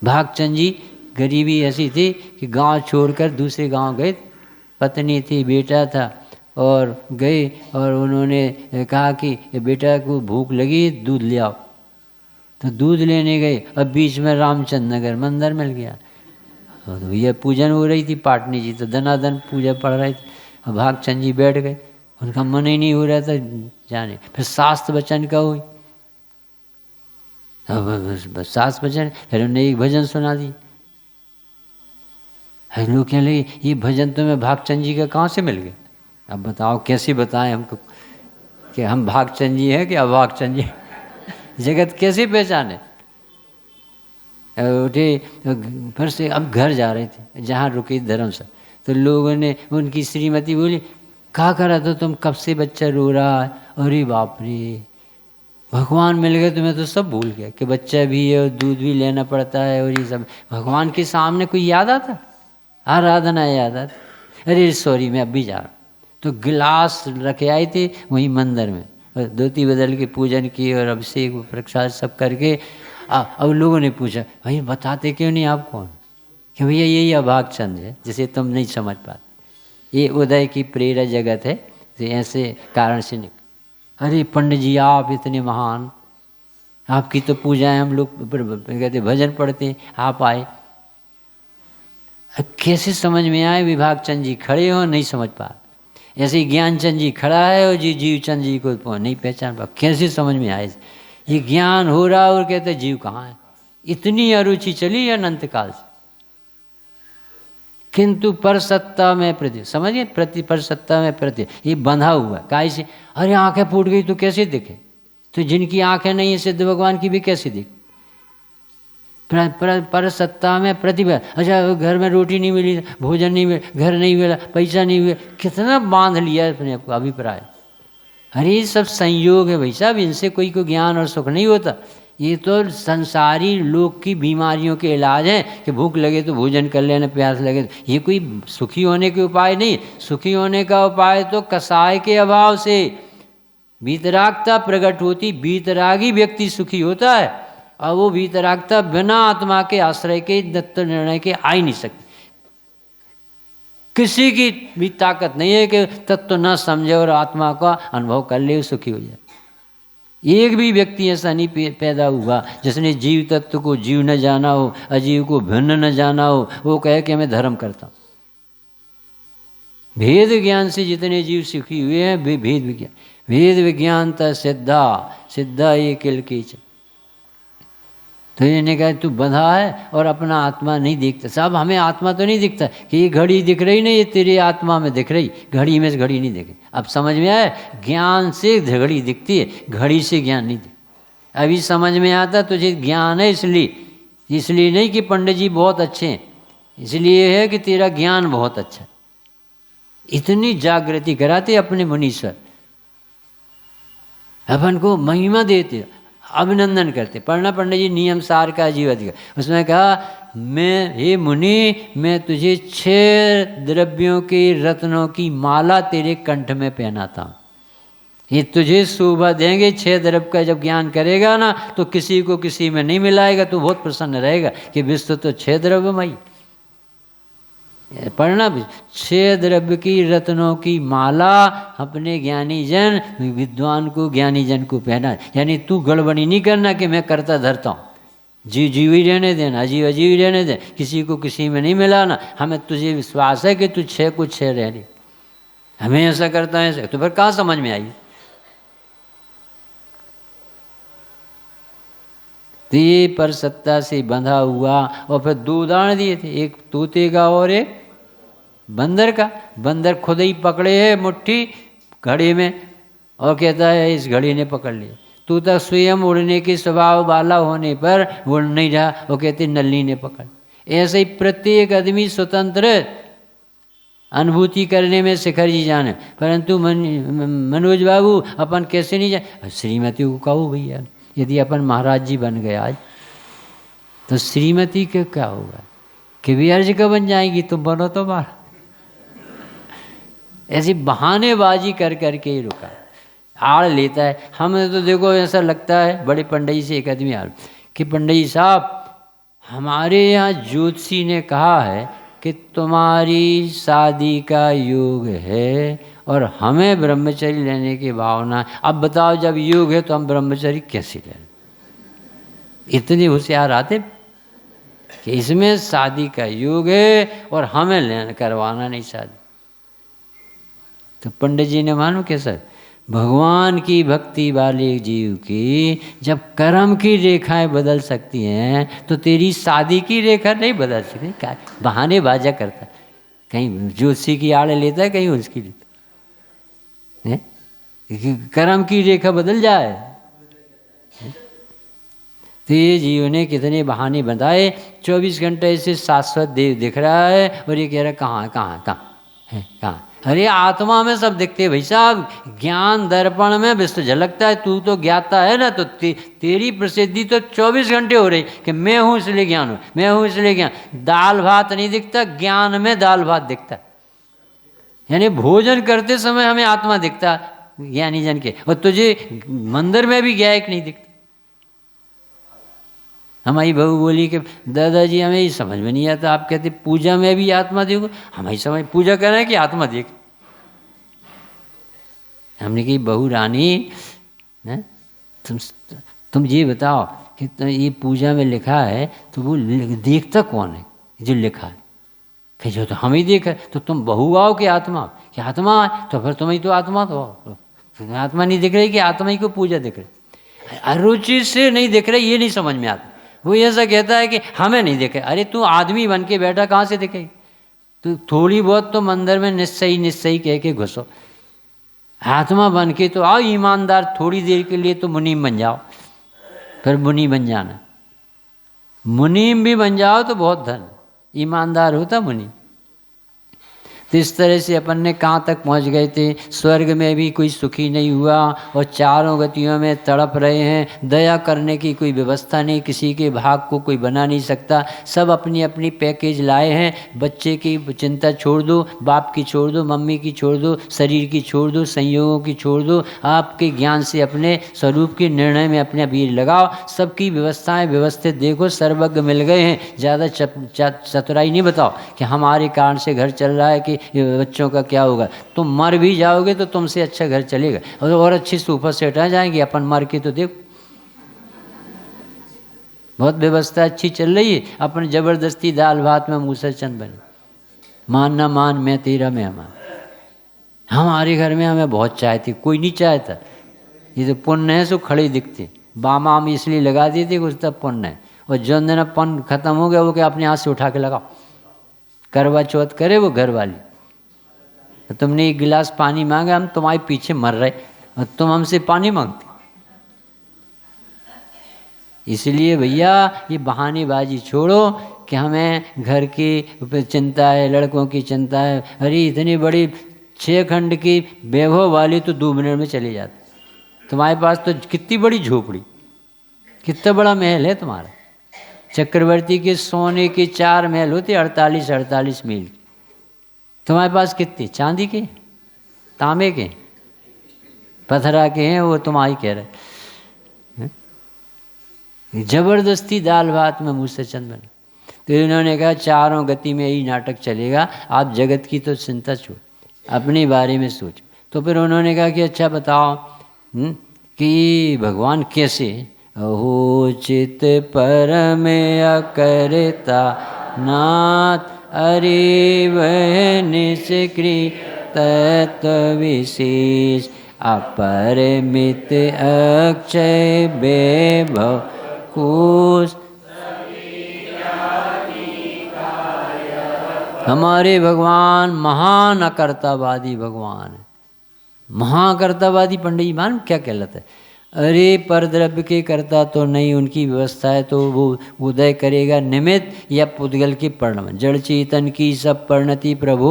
भागचंद जी गरीबी ऐसी थी कि गांव छोड़कर दूसरे गांव गए। पत्नी थी, बेटा था, और गए और उन्होंने कहा कि बेटा को भूख लगी, दूध ले आओ। तो दूध लेने गए, अब बीच में रामचंद्र नगर मंदिर मिल गया। तो ये पूजन हो रही थी, पाटनी जी तो दनादन पूजा पढ़ रहे थे। अब भागचंद जी बैठ गए, उनका मन ही नहीं हो रहा था जाने। फिर शास्त्र वचन का हुई, शास्त्र वचन, फिर उन्होंने एक भजन सुना दी। लोग कहने लगे ये भजन तो मैं भागचंद जी का कहाँ से मिल गया? अब बताओ कैसे बताएं हमको कि हम भागचंद जी हैं कि अभागचंद जी? जगत कैसे पहचाने? उठे फिर से, अब घर जा रहे थे जहाँ रुके धर्म से। तो लोगों ने, उनकी श्रीमती बोली क्या करा था तुम, कब से बच्चा रो रहा है? अरे बाप रे, भगवान मिल गए तो मैं तो सब भूल गया कि बच्चा भी है और दूध भी लेना पड़ता है और ये सब। भगवान के सामने कोई याद आता? आराधना याद आती। अरे सॉरी मैं अब भी जा रहा हूँ। तो गिलास रखे आए थे वहीं मंदिर में, धोती बदल के पूजन किए और अभिषेक प्रसाद सब करके। अब लोगों ने पूछा भाई बताते क्यों नहीं आप कौन? कि भैया यही अभागचंद है जिसे तुम नहीं समझ पाते। ये उदय की प्रेरक जगत है, ऐसे कारण से नहीं। अरे पंडित जी आप इतने महान, आपकी तो पूजाएं हम लोग कहते भजन पढ़ते, आप आए। कैसे समझ में आए? विभागचंद जी खड़े हो नहीं समझ पा। ऐसे ही ज्ञानचंद जी खड़ा है और जी जीवचंद जी को नहीं पहचान पा। कैसे समझ में आए? ये ज्ञान हो रहा और कहते जीव कहाँ है? इतनी अरुचि चली अनंत काल से। किंतु पर सत्ता में प्रति, समझिए पर सत्ता में प्रति, ये बंधा हुआ काहे से? अरे आंखें फूट गई तो कैसे दिखे? तो जिनकी आंखें नहीं है सिद्ध भगवान की भी कैसे दिखे? पर सत्ता में प्रतिभा। अच्छा घर में रोटी नहीं मिली, भोजन नहीं मिला, घर नहीं मिला, पैसा नहीं मिला, कितना बांध लिया अपने आपको अभिप्राय। अरे ये सब संयोग है भाई साहब, इनसे कोई को ज्ञान और सुख नहीं होता। ये तो संसारी लोग की बीमारियों के इलाज हैं कि भूख लगे तो भोजन कर लेना, प्यास लगे तो। ये कोई सुखी होने के उपाय नहीं। सुखी होने का उपाय तो कसाय के अभाव से वीतरागता प्रकट होती। वीतरागी व्यक्ति सुखी होता है, और वो वीतरागता बिना आत्मा के आश्रय के दत्त निर्णय के आ ही नहीं सकती। किसी की भी ताकत नहीं है कि तत्व न समझे और आत्मा का अनुभव कर ले सुखी हो जाए। एक भी व्यक्ति ऐसा नहीं पैदा हुआ जिसने जीव तत्व को जीव न जाना हो, अजीव को भिन्न न जाना हो, वो कहे कि मैं धर्म करता हूँ। भेद ज्ञान से जितने जीव सुखी हुए हैं वे भेद विज्ञान, भेद विज्ञानता सिद्धा, सिद्धा ये किलकीच। तो इन्होंने कहा तू बंधा है और अपना आत्मा नहीं दिखता। साहब हमें आत्मा तो नहीं दिखता कि ये घड़ी दिख रही नहीं, ये तेरे आत्मा में दिख रही, घड़ी में से घड़ी नहीं दिख रही। अब समझ में आया? ज्ञान से घड़ी दिखती है, घड़ी से ज्ञान नहीं दिखता। अभी समझ में आता तुझे ज्ञान है इसलिए नहीं कि पंडित जी बहुत अच्छे हैं, इसलिए है कि तेरा ज्ञान बहुत अच्छा है। इतनी जागृति कराते अपने मुनीश्वर। अपन को महिमा देते, अभिनंदन करते। पढ़ना पंडित जी नियम सार का जीवन का, उसमें कहा मैं हे मुनि, मैं तुझे 6 द्रव्यों के रत्नों की माला तेरे कंठ में पहनाता हूँ। ये तुझे शोभा देंगे। 6 द्रव्य का जब ज्ञान करेगा ना तो किसी को किसी में नहीं मिलाएगा, तो बहुत प्रसन्न रहेगा कि विश्व तो 6 द्रव्यमयी। पढ़ना भी 6 द्रव्य की रत्नों की माला अपने ज्ञानी जन विद्वान को, ज्ञानी जन को पहना। यानी तू गड़बड़ी नहीं करना कि मैं करता धरता हूँ, जीव जीव ही रहने देना, अजीव अजीव ही रहने दे, किसी को किसी में नहीं मिलाना। हमें तुझे विश्वास है कि तू 6 को 6 रहने, हमें ऐसा करता है ऐसा, तो फिर कहाँ समझ में आई। तो ये पर सत्ता से बंधा हुआ। और फिर 2 उदाहरण दिए थे, एक तोते का और एक बंदर का। बंदर खुद ही पकड़े है मुट्ठी घड़ी में और कहता है इस घड़ी ने पकड़ लिया। तोता स्वयं उड़ने के स्वभाव वाला होने पर उड़ नहीं रहा, वो कहते नल्ली ने पकड़। ऐसे ही प्रत्येक आदमी स्वतंत्र अनुभूति करने में शिखर जी जाने, परंतु मनोज बाबू अपन कैसे नहीं जाए। श्रीमती को कहो भैया, यदि अपन महाराज जी बन गए आज तो श्रीमती के क्या होगा कि भी अर्ज का बन जाएगी, तुम बनो तो बाहर। ऐसी बहानेबाजी कर करके ही रुका, आड़ लेता है। हमें तो देखो ऐसा लगता है, बड़े पंडित जी से एक आदमी आ कि पंडित जी साहब हमारे यहाँ ज्योतिषी ने कहा है कि तुम्हारी शादी का योग है और हमें ब्रह्मचर्य लेने की भावना है। अब बताओ जब योग है तो हम ब्रह्मचर्य कैसे लें। इतने होशियार आते कि इसमें शादी का योग है और हमें लेना करवाना नहीं शादी। तो पंडित जी ने मानो कैसा, भगवान की भक्ति वाले जीव की जब कर्म की रेखाएं बदल सकती हैं तो तेरी शादी की रेखा नहीं बदल सकती। क्या बहाने बाजा करता, कहीं ज्योतिषी की आड़ लेता है, कहीं उसकी लेता है। कर्म की रेखा बदल जाए। तो ये जीव ने कितने बहाने बताए। 24 घंटे से शाश्वत देव दिख रहा है और ये कह रहा है कहाँ कहाँ कहाँ है कहाँ। अरे आत्मा में सब दिखते हैं भाई साहब, ज्ञान दर्पण में विश्व झलकता है। तू तो ज्ञाता है ना, तो तेरी प्रसिद्धि तो 24 घंटे हो रही कि मैं हूँ इसलिए ज्ञान हूँ, मैं हूँ इसलिए ज्ञान। दाल भात नहीं दिखता, ज्ञान में दाल भात दिखता। यानी भोजन करते समय हमें आत्मा दिखता ज्ञानी जन के, और तुझे मंदिर में भी गायक नहीं दिखता। हमारी बहू बोली कि दादाजी हमें ये समझ में नहीं आता, आप कहते पूजा में भी आत्मा देखो। हमारी समझ पूजा कर रहे हैं कि आत्मा देख। हमने कही बहू रानी है, तुम ये बताओ कि ये पूजा में लिखा है तो वो देखता कौन है जो लिखा है। फिर जो तो हम ही देख, तो तुम बहू आओ कि आत्मा कि आत्मा है, तो फिर तुम ही तो आत्मा तो तुम्हें आत्मा नहीं दिख रही कि आत्मा ही को पूजा दिख रही। अरुचि से नहीं दिख रही, ये नहीं समझ में आता। वो ऐसा कहता है कि हमें नहीं दिखे। अरे तू आदमी बन के बैठा, कहाँ से दिखेगी। तो थोड़ी बहुत तो मंदिर में निश्चय निश्चय कह के घुसो। आत्मा बन के तो आओ ईमानदार, थोड़ी देर के लिए तो मुनीम बन जाओ, फिर मुनि बन जाना। मुनीम भी बन जाओ तो बहुत धन, ईमानदार होता मुनि। तो इस तरह से अपन ने कहाँ तक पहुँच गए थे। स्वर्ग में भी कोई सुखी नहीं हुआ और चारों गतियों में तड़प रहे हैं। दया करने की कोई व्यवस्था नहीं, किसी के भाग को कोई बना नहीं सकता। सब अपनी अपनी पैकेज लाए हैं। बच्चे की चिंता छोड़ दो, बाप की छोड़ दो, मम्मी की छोड़ दो, शरीर की छोड़ दो, संयोगों की छोड़ दो। आपके ज्ञान से अपने स्वरूप के निर्णय में अपने वीर लगाओ। सबकी व्यवस्थाएँ व्यवस्थित देखो, सर्वज्ञ मिल गए हैं। ज़्यादा चतुराई नहीं बताओ कि हमारे कारण से घर चल रहा है कि बच्चों का क्या होगा। तुम मर भी जाओगे तो तुमसे अच्छा घर चलेगा और अच्छी सोफा सेट आ जाएंगे। अपन मर के तो देखो बहुत व्यवस्था अच्छी चल रही है। अपन जबरदस्ती दाल भात में मूसर चंद बने, मान ना मान मैं तेरा मैं हमारा। हमारे घर में हमें बहुत चाय थी, कोई नहीं चाहता। ये तो पुण्य है, सो खड़े दिखते। बाम आम इसलिए लगा दिए थे कुछ तब पुण्य है। और जो दिन पुण्य खत्म हो गया वो क्या अपने हाथ से उठा के लगाओ। करवा चौथ करे वो घर वाली, तो तुमने एक गिलास पानी मांगा, हम तुम्हारे पीछे मर रहे और तुम हमसे पानी मांगते। इसलिए भैया ये बहानेबाजी छोड़ो कि हमें घर की चिंता है, लड़कों की चिंता है। अरे इतनी बड़ी 6 खंड की वैभव वाली तो 2 मिनट में चली जाती। तुम्हारे पास तो कितनी बड़ी झोपड़ी, कितना बड़ा महल है तुम्हारा। चक्रवर्ती के सोने के 4 महल होते 48 मील। तुम्हारे पास कितने चांदी के, तांबे के, पथरा के हैं, वो तुम आई कह रहे। जबरदस्ती दाल भात में मुझसे चंद बने। तो इन्होंने कहा चारों गति में यही नाटक चलेगा, आप जगत की तो चिंता छोड़, अपने बारे में सोच। तो फिर उन्होंने कहा कि अच्छा बताओ कि भगवान कैसे। अहो चित परम अकर्ता नाथ, अरे वह निष्क्रिय तत्व विशेष, अपरिमित अक्षय वैभव कोश। हमारे भगवान महान अकर्तावादी भगवान है। महाकर्तावादी पंडित जी मान क्या कहलाता है। अरे पर द्रव्य के कर्ता तो नहीं, उनकी व्यवस्था है तो वो उदय करेगा निमित्त या पुद्गल के परिणमन। जड़ चेतन की सब परिणति प्रभु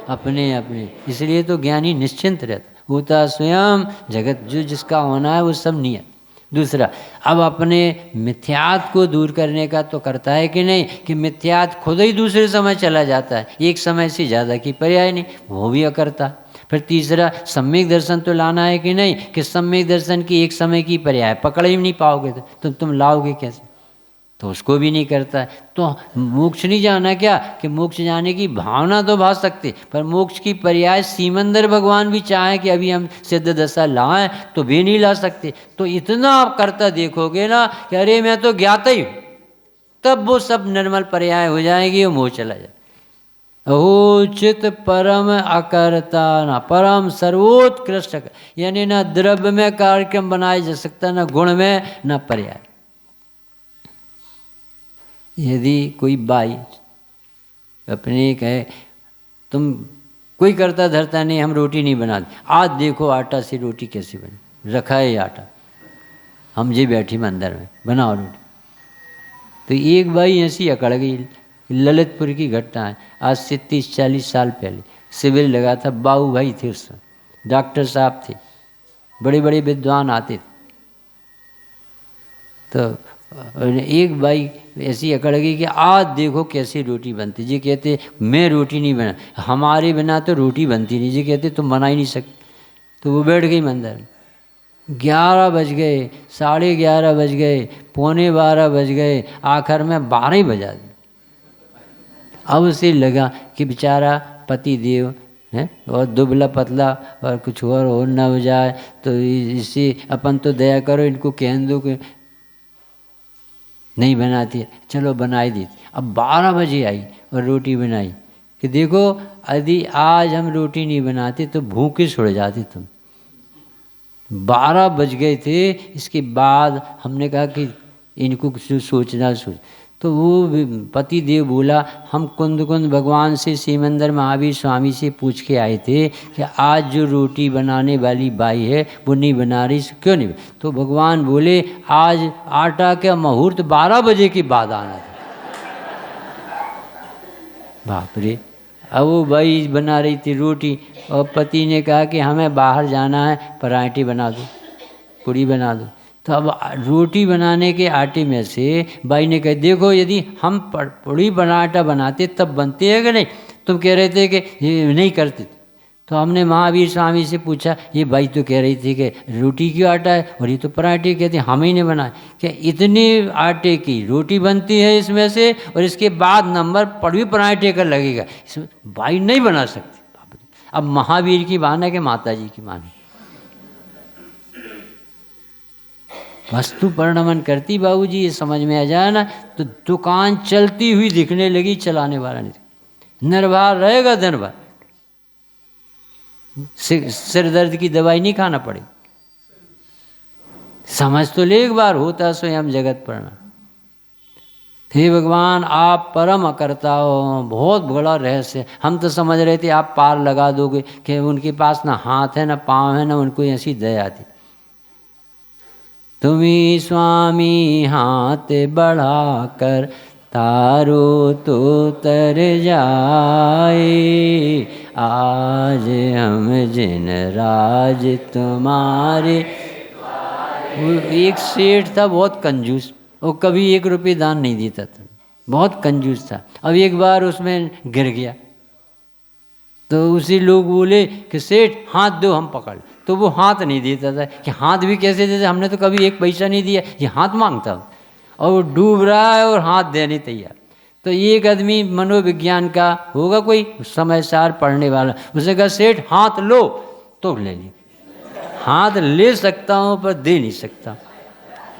अपने अपने, इसलिए तो ज्ञानी निश्चिंत रहता, होता स्वयं जगत, जो जिसका होना है वो सब नियत। दूसरा, अब अपने मिथ्यात को दूर करने का तो करता है कि नहीं, कि मिथ्यात खुद ही दूसरे समय चला जाता है, एक समय से ज़्यादा की पर्याय नहीं, वो भी अकर्ता। फिर तीसरा, सम्यक दर्शन तो लाना है कि नहीं, कि सम्यक दर्शन की एक समय की पर्याय पकड़ ही नहीं पाओगे तो तुम लाओगे कैसे, तो उसको भी नहीं करता है। तो मोक्ष नहीं जाना क्या, कि मोक्ष जाने की भावना तो भा सकते, पर मोक्ष की पर्याय सीमंदर भगवान भी चाहे कि अभी हम सिद्ध दशा लाएं तो भी नहीं ला सकते। तो इतना आप करता देखोगे ना कि अरे मैं तो ज्ञाता ही, तब वो सब निर्मल पर्याय हो जाएगी और मोह चला जाए। अहो चित परम अकर्ता ना, परम सर्वोत्कृष्ट, यानी ना द्रव्य में कार्यक्रम बनाया जा सकता, ना गुण में, ना पर्याय। यदि कोई बाई अपने कहे तुम कोई करता धरता नहीं, हम रोटी नहीं बनाते, आज देखो आटा से रोटी कैसे बने, रखा है आटा, हम जी बैठी मंदिर में बनाओ रोटी। तो एक बाई ऐसी अकड़ गई, ललितपुर की घटना है, आज से 30-40 साल पहले शिविर लगा था, बाबू भाई थे उस समय, डॉक्टर साहब थे, बड़े बड़े विद्वान आते थे। तो एक बाई ऐसी अकड़ गई कि आज देखो कैसी रोटी बनती। जी कहते मैं रोटी नहीं बना, हमारे बिना तो रोटी बनती नहीं। जी कहते तुम बना ही नहीं सकते। तो वो बैठ गई मंदिर। 11 बज गए, 11:30 बज गए, 11:45 बज गए, आखिर में 12 ही बजा दिए। अब उसे लगा कि बेचारा पति देव है और दुबला पतला और कुछ और हो ना हो जाए, तो इससे अपन तो दया करो, इनको कह दो कि नहीं बनाती, चलो बनाई दी। अब 12 बजे आई और रोटी बनाई कि देखो यदि आज हम रोटी नहीं बनाते तो भूखे सड़ जाते तुम। 12 बज गए थे। इसके बाद हमने कहा कि इनको कुछ सोचना सोच। तो वो पति देव बोला हम कुंद कुंद भगवान से सीमंदर महावीर स्वामी से पूछ के आए थे कि आज जो रोटी बनाने वाली बाई है वो नहीं बना रही, क्यों नहीं। तो भगवान बोले आज आटा का मुहूर्त 12 बजे के बाद आना था। बाप रे। अब वो बाई बना रही थी रोटी और पति ने कहा कि हमें बाहर जाना है, पराठे बना दो, पूड़ी बना दो। तो अब रोटी बनाने के आटे में से बाई ने कहा देखो यदि हम पूड़ी पराठा बनाते तब बनते हैं कि नहीं, तुम कह रहे थे कि ये नहीं करते। तो हमने महावीर स्वामी से पूछा, ये बाई तो कह रही थी कि रोटी क्यों आटा है और ये तो पराठे कहते हम ही ने बनाए, क्या इतने आटे की रोटी बनती है इसमें से और इसके बाद नंबर पड़वी पराठे का लगेगा, इसमें बाई नहीं बना सकती। अब महावीर की मान है कि माता जी की मान है। वस्तु परिणमन करती बाबूजी, ये समझ में आ जाए ना तो दुकान चलती हुई दिखने लगी, चलाने वाला नहीं। निर्भर रहेगा दिन भर, सिर दर्द की दवाई नहीं खाना पड़ेगी। समझ तो ले एक बार, होता स्वयं जगत परिणाम। हे भगवान आप परम अकर्ता हो, बहुत बड़ा रहस्य। हम तो समझ रहे थे आप पार लगा दोगे कि उनके पास ना हाथ है ना पाँव है ना उनको ऐसी दया आती। तुम्ही स्वामी हाथ बढ़ाकर तारो तो तर जाए, आज हम जिन राज तुम्हारे वो एक सेठ था बहुत कंजूस, वो कभी 1 रुपये दान नहीं देता था, बहुत कंजूस था। अब एक बार उसमें गिर गया तो उसी लोग बोले कि सेठ हाथ दो हम पकड़, तो वो हाथ नहीं देता था कि हाथ भी कैसे देते, हमने तो कभी 1 पैसा नहीं दिया, ये हाथ मांगता। और वो डूब रहा है और हाथ देने तैयार। तो एक आदमी मनोविज्ञान का होगा कोई समझदार पढ़ने वाला, उसने कहा सेठ हाथ लो, तो ले ली। हाथ ले सकता हूँ पर दे नहीं सकता।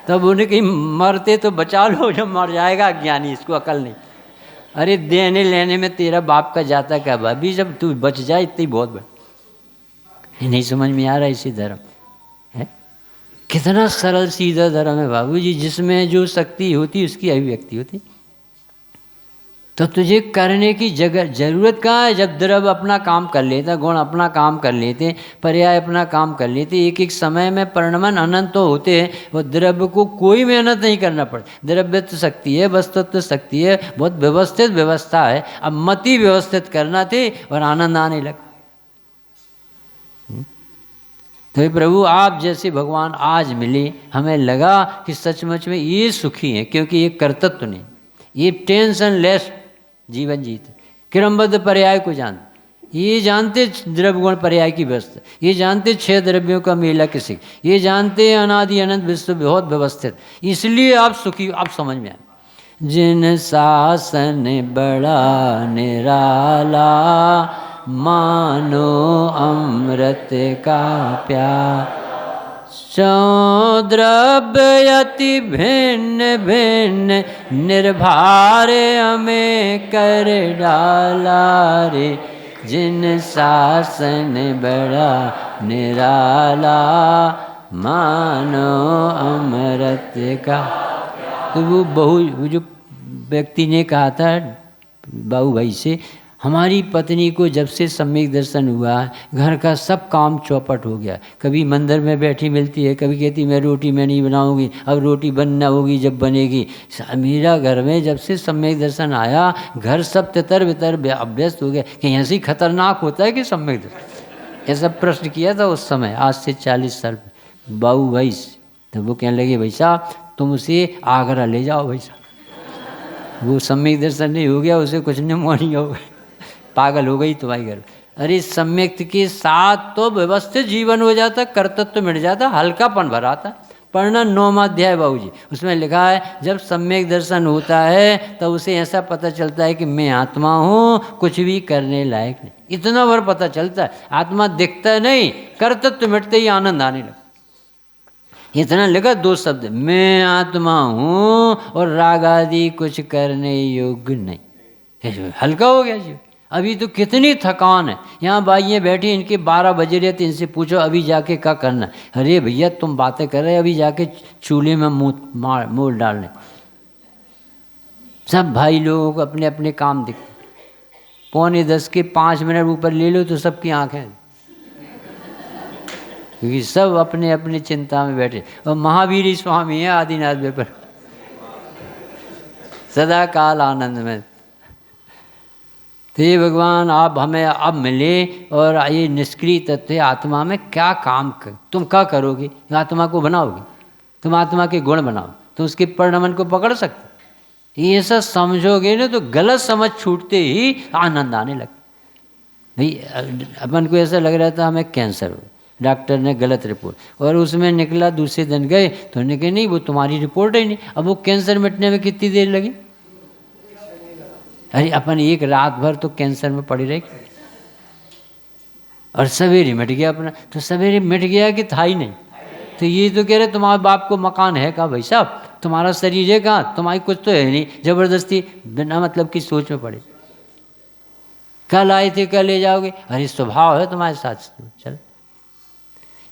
तब उन्हें कहीं मरते तो बचा लो, जब मर जाएगा ज्ञानी, इसको अकल नहीं। अरे देने लेने में तेरा बाप का जाता क्या, अभी जब तू बच जाए इतनी बहुत बड़ा। ये नहीं समझ में आ रहा इसी धर्म है, कितना सरल सीधा धर्म है बाबूजी, जिसमें जो शक्ति होती उसकी अभिव्यक्ति होती। तो तुझे करने की जरूरत कहाँ है, जब द्रव्य अपना काम कर लेता, गुण अपना काम कर लेते, पर्याय अपना काम कर लेते, एक एक समय में परिणमन अनंत तो होते हैं, वो द्रव्य को कोई मेहनत नहीं करना पड़ता। द्रव्य तो शक्ति है, वस्तुत्व तो शक्ति है, बहुत व्यवस्थित व्यवस्था है। अब मति व्यवस्थित करना थे और आनंद आने लगा। तो प्रभु आप जैसे भगवान आज मिले, हमें लगा कि सचमुच में ये सुखी हैं, क्योंकि ये कर्तव्य नहीं, ये टेंशन लेस जीवन जीते, क्रमबद्ध पर्याय को जानते, ये जानते द्रव्य गुण पर्याय की व्यवस्था, ये जानते 6 द्रव्यों का मेला किसी, ये जानते अनादि अनंत विश्व बहुत व्यवस्थित, इसलिए आप सुखी। आप समझ में आए, जिन शासन बड़ा निराला, मानो अमृत का प्यार, द्रव्य अति भिन्न भिन्न, निर्भार हमें कर डाला रे, जिन शासन बड़ा निराला, मानो अमृत का। तो वो जो व्यक्ति ने कहा था बाबू भाई से, हमारी पत्नी को जब से सम्यक दर्शन हुआ, घर का सब काम चौपट हो गया। कभी मंदिर में बैठी मिलती है, कभी कहती मैं रोटी मैं नहीं बनाऊंगी, अब रोटी बनना होगी जब बनेगी। मेरा घर में जब से सम्यक दर्शन आया, घर सब तितर बितर अभ्यस्त हो गया कि ऐसे ही खतरनाक होता है कि सम्यक दर्शन। ऐसा प्रश्न किया था उस समय, आज से 40 साल बाबू भाई से। तो वो कहने लगे भाई साहब तुम उसे आगरा ले जाओ भाई साहब, वो सम्यक दर्शन नहीं हो गया, उसे कुछ निमोनिया हो गया, पागल हो गई तुम्हारी घर। अरे सम्यक के साथ तो व्यवस्थित जीवन हो जाता, कर्तव्य तो मिट जाता, हल्कापन भराता। पढ़ना 9वां अध्याय बाबूजी, उसमें लिखा है जब सम्यक दर्शन होता है तब उसे ऐसा पता चलता है कि मैं आत्मा हूँ, कुछ भी करने लायक नहीं। इतना भर पता चलता है, आत्मा दिखता नहीं, कर्तव्य मिटते ही आनंद आने लगा। इतना लगा 2 शब्द, मैं आत्मा हूँ और राग आदि कुछ करने योग्य नहीं, हल्का हो गया जी। अभी तो कितनी थकान है, यहाँ बाइयाँ बैठी, इनके 12 बजे रहे थे, इनसे पूछो अभी जाके क्या करना। अरे भैया तुम बातें कर रहे, अभी जाके चूल्हे में मोल डालने। सब भाई लोगों को अपने अपने काम दिखते, 9:45 के 5 मिनट ऊपर ले लो तो सबकी आँखें, क्योंकि सब अपने अपने चिंता में बैठे। और महावीर स्वामी है आदिनाथ पर, सदा काल आनंद में। तो ये भगवान आप हमें अब मिले और ये निष्क्रिय तत्व आत्मा में क्या काम कर, तुम क्या करोगे, आत्मा को बनाओगे, तुम आत्मा के गुण बनाओ तो उसके परिणमन को पकड़ सकते। ये सब समझोगे ना तो गलत समझ छूटते ही आनंद आने लगता। भाई अपन को ऐसा लग रहा था हमें कैंसर हो, डॉक्टर ने गलत रिपोर्ट, और उसमें निकला दूसरे दिन गए तो उन्होंने कहा नहीं वो तुम्हारी रिपोर्ट ही नहीं। अब वो कैंसर मिटने में कितनी देर लगी? अरे अपन एक रात भर तो कैंसर में पड़ी रही और सवेरे मिट गया अपना। तो सवेरे मिट गया कि था ही नहीं। तो ये तो कह रहे तुम्हारे बाप को मकान है कहाँ भाई साहब, तुम्हारा शरीर है कहाँ, तुम्हारी कुछ तो है नहीं, जबरदस्ती बिना मतलब की सोच में पड़े। कल आए थे कल ले जाओगे, अरे स्वभाव है तुम्हारे साथ, चल।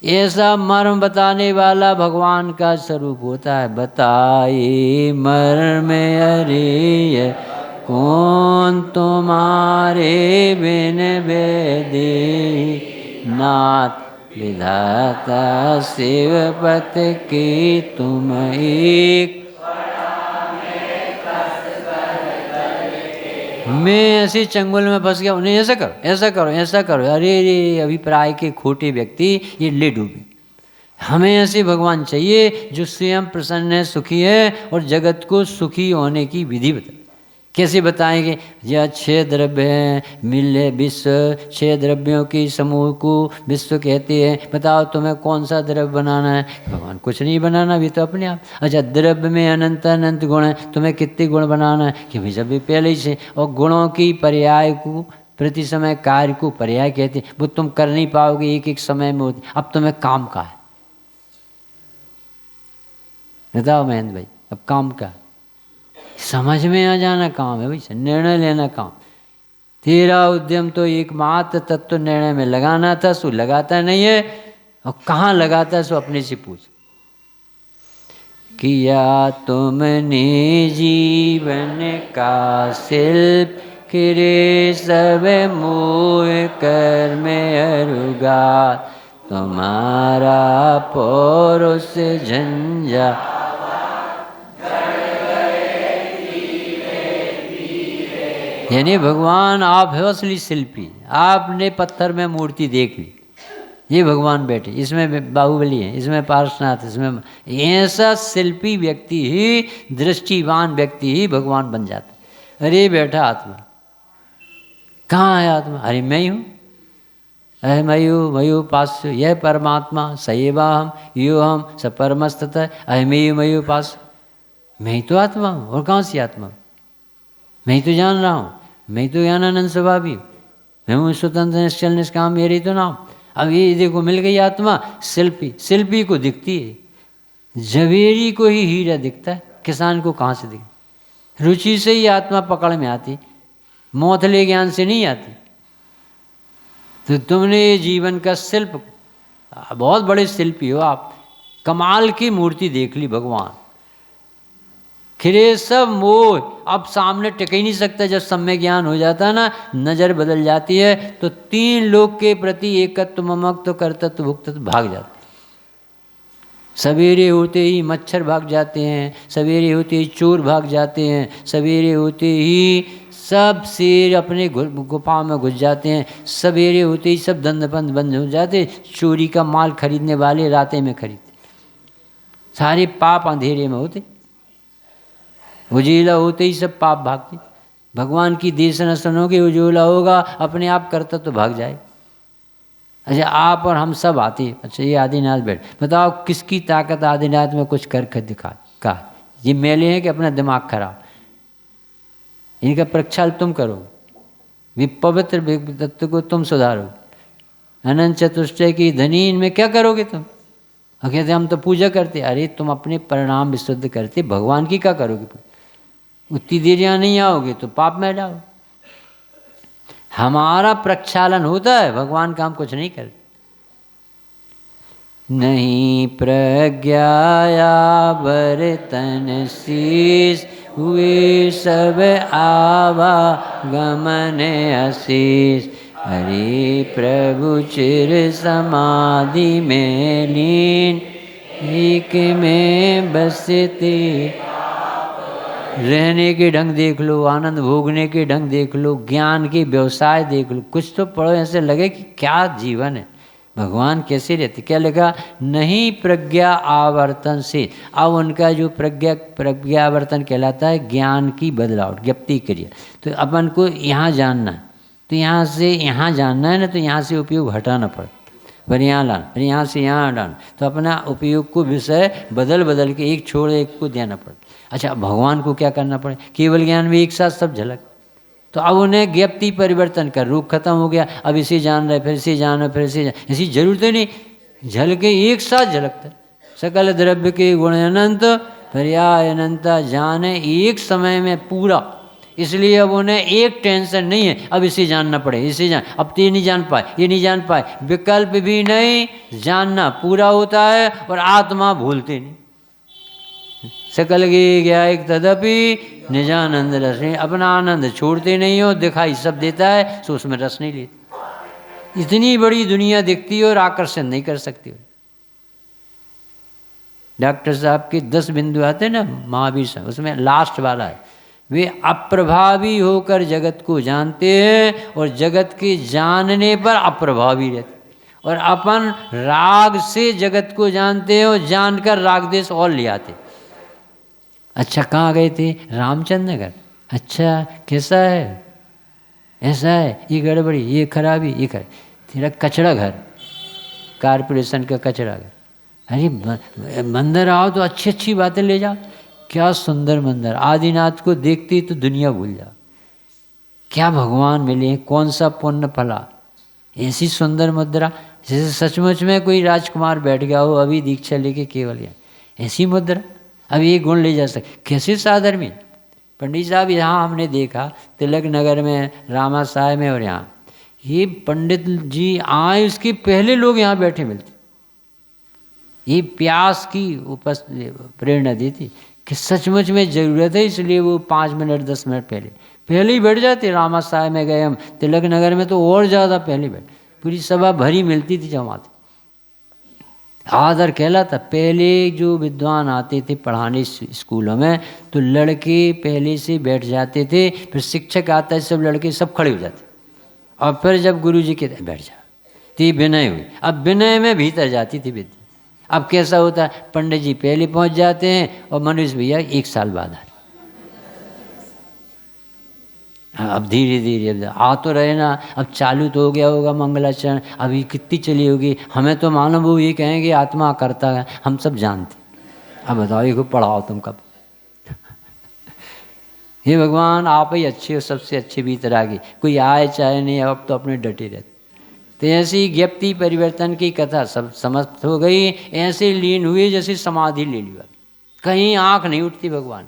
ऐसा मर्म बताने वाला भगवान का स्वरूप होता है। बताए मर्म अरे कौन तुम्हारे बिन वेदी, नाथ विधाता शिवपत की तुम एक। मैं ऐसे चंगुल में फंस गया, उन्हें ऐसा करो ऐसा करो ऐसा करो, अरे अभिप्राय के खोटे व्यक्ति ये ले डूबे। हमें ऐसे भगवान चाहिए जो स्वयं प्रसन्न है, सुखी है और जगत को सुखी होने की विधि बताए। कैसे बताएंगे? यह 6 द्रव्य हैं, मिले विश्व, 6 द्रव्यों की समूह को विश्व कहते हैं। बताओ तुम्हें कौन सा द्रव्य बनाना है? भगवान कुछ नहीं बनाना, भी तो अपने आप। अच्छा, द्रव्य में अनंत अनंत गुण है, तुम्हें कितने गुण बनाना है? कि भाई सभी पहले ही से। और गुणों की पर्याय को प्रति समय कार्य को पर्याय कहते हैं। वो तुम कर नहीं पाओगे, एक एक समय में होती। अब तुम्हें काम का है, बताओ महेंद्र भाई, अब काम का समझ में आ जाना काम है भाई, निर्णय लेना काम। तेरा उद्यम तो एकमात्र तत्व निर्णय में लगाना था, सो लगाता नहीं है। और कहाँ लगाता है सो अपने से पूछ। किया तुमने जीवन का शिल्प, किरे सब मोह कर्म अरुगा, तुम्हारा पौरुष झंझा। यानी भगवान आप है असली शिल्पी। आपने पत्थर में मूर्ति देख ली, ये भगवान बैठे, इसमें बाहुबली है, इसमें पार्श्वनाथ, इसमें ऐसा शिल्पी व्यक्ति ही, दृष्टिवान व्यक्ति ही भगवान बन जाता। अरे बैठा आत्मा, कहाँ है आत्मा? अरे मैं ही हूँ, अरे मयू पास, यह परमात्मा सैवा हम यो हम स परमस्तत, अरे मयू पास, मैं ही तो आत्मा हूँ। और कहाँ से आत्मा? मैं ही तो जान रहा हूँ, मैं तो ज्ञानानंद स्वभावी, मैं हूँ स्वतंत्र निश्चल निष्काम, मेरी तो नाम। अब ये देखो मिल गई आत्मा। शिल्पी, शिल्पी को दिखती है, जवेरी को ही हीरा दिखता है, किसान को कहाँ से दिखता? रुचि से ही आत्मा पकड़ में आती, मोथले ज्ञान से नहीं आती। तो तुमने जीवन का शिल्प, बहुत बड़े शिल्पी हो आप, कमाल की मूर्ति देख ली भगवान। खिरे सब मोह अब सामने टिक ही नहीं सकता। जब सम्य ज्ञान हो जाता है ना, नज़र बदल जाती है, तो 3 लोक के प्रति एकत्व, ममत्व, कर्तृत्व, भुक्तत्व भाग जाते। सवेरे होते ही मच्छर भाग जाते हैं, सवेरे होते ही चोर भाग जाते हैं, सवेरे होते ही सब शेर अपने गुफा में घुस जाते हैं, सवेरे होते ही सब धंधे बंद हो जाते। चोरी का माल खरीदने वाले रातें में खरीदते, सारे पाप अंधेरे में होते, उजीला होते ही सब पाप भागते। भगवान की देश न सुनोगे, उजोला होगा, अपने आप करता तो भाग जाए। अच्छा, आप और हम सब आते। अच्छा, ये आदिनाथ बैठ, बताओ किसकी ताकत आदिनाथ में कुछ कर दिखा का? ये मेले हैं कि अपना दिमाग खराब? इनका प्रक्षाल तुम करो, वे पवित्र तत्व को तुम सुधारो। अनंत चतुष्टय की धनी, इनमें क्या करोगे तुम? और कहते हम तो पूजा करते। अरे तुम अपने परिणाम विशुद्ध करते, भगवान की क्या करोगे? उतनी देर यहाँ नहीं आओगे तो पाप में जाओ। हमारा प्रक्षालन होता है, भगवान का हम कुछ नहीं करते। नहीं प्रज्ञाया बर्तन शीश, हुए सब आवा गमन आशीष। हरि प्रभु चिर समाधि में लीन, एक में बसते। रहने के ढंग देख लो, आनंद भोगने के ढंग देख लो, ज्ञान के व्यवसाय देख लो, कुछ तो पढ़ो, ऐसे लगे कि क्या जीवन है, भगवान कैसे रहते। क्या लिखा? नहीं प्रज्ञा आवर्तन से। अब उनका जो प्रज्ञावर्तन कहलाता है, ज्ञान की बदलावट, ज्ञप्ति क्रिया। तो अपन को यहाँ जानना है, तो यहाँ से यहाँ जानना है ना, तो यहाँ से उपयोग हटाना पड़े, फिर यहाँ लाना, फिर यहाँ से यहाँ हटाना। तो अपना उपयोग को विषय बदल के एक छोड़ एक को देना पड़े। अच्छा, भगवान को क्या करना पड़े? केवल ज्ञान में एक साथ सब झलक। तो अब उन्हें ज्ञप्ति परिवर्तन कर, रूप खत्म हो गया, अब इसे जान रहे, फिर इसे जान रहे, फिर इसे जान, ऐसी जरूरत ही नहीं, झलके एक साथ झलकता। सकल द्रव्य के गुण अनंत, पर्याय अनंता जाने एक समय में पूरा। इसलिए अब उन्हें एक टेंशन नहीं है, अब इसे जानना पड़े, इसे जान, अब तो ये नहीं जान पाए, ये नहीं जान पाए, विकल्प भी नहीं, जानना पूरा होता है। और आत्मा भूलते नहीं। सकल की गया एक तदपि निजानंद रस नहीं, अपना आनंद छोड़ते नहीं हो, दिखाई सब देता है, सो उसमें रस नहीं लेते। इतनी बड़ी दुनिया दिखती है और आकर्षण नहीं कर सकती। डॉक्टर साहब के 10 बिंदु आते हैं ना महावीर साहब, उसमें लास्ट वाला है, वे अप्रभावी होकर जगत को जानते हैं और जगत के जानने पर अप्रभावी रहते। और अपन राग से जगत को जानते हैं और जानकर राग देश और ले आते। अच्छा कहाँ गए थे? रामचंद्र नगर। अच्छा कैसा है? ऐसा है, ये गड़बड़ी, ये खराबी, ये कर तेरा कचरा घर, कारपोरेशन का कचरा घर। अरे मंदिर आओ तो अच्छी अच्छी बातें ले जाओ। क्या सुंदर मंदिर, आदिनाथ को देखती तो दुनिया भूल जाओ। क्या भगवान मिले, कौन सा पुण्य फला, ऐसी सुंदर मुद्रा, जैसे सचमुच में कोई राजकुमार बैठ गया हो अभी दीक्षा लेके केवल यहाँ, ऐसी मुद्रा। अब ये गुण ले जा सकते, कैसे सादर में। पंडित साहब यहाँ हमने देखा तिलक नगर में, रामा साय में, और यहाँ ये पंडित जी आए उसके पहले लोग यहाँ बैठे मिलते। ये प्यास की प्रेरणा देती कि सचमुच में ज़रूरत है, इसलिए वो 5 मिनट 10 मिनट पहले ही बैठ जाते। रामा साय में गए हम, तिलक नगर में तो और ज़्यादा पहले बैठ, पूरी सभा भरी मिलती थी जमात। आदर कहलाता। पहले जो विद्वान आते थे पढ़ाने स्कूलों में तो लड़के पहले से बैठ जाते थे, फिर शिक्षक आता है सब लड़के सब खड़े हो जाते, और फिर जब गुरु जी कहते बैठ जा तो विनय हुई। अब विनय में भीतर जाती थी विद्या। अब कैसा होता है, पंडित जी पहले पहुंच जाते हैं और मनुष्य भैया 1 साल बाद आ। अब धीरे धीरे आ तो रहे ना, अब चालू तो हो गया होगा मंगलाचरण, अभी कितनी चली होगी, हमें तो मालूम वो ये कहेंगे आत्मा करता है, हम सब जानते। अब बताओ ये को पढ़ाओ तुम कब। हे भगवान आप ही अच्छे हो, सबसे अच्छे भीतर आ गए, कोई आए चाहे नहीं, अब तो अपने डटे रहते। तो ऐसी ज्ञप्ति परिवर्तन की कथा सब समाप्त हो गई। ऐसे लीन हुए जैसे समाधि ले लिया, कहीं आँख नहीं उठती। भगवान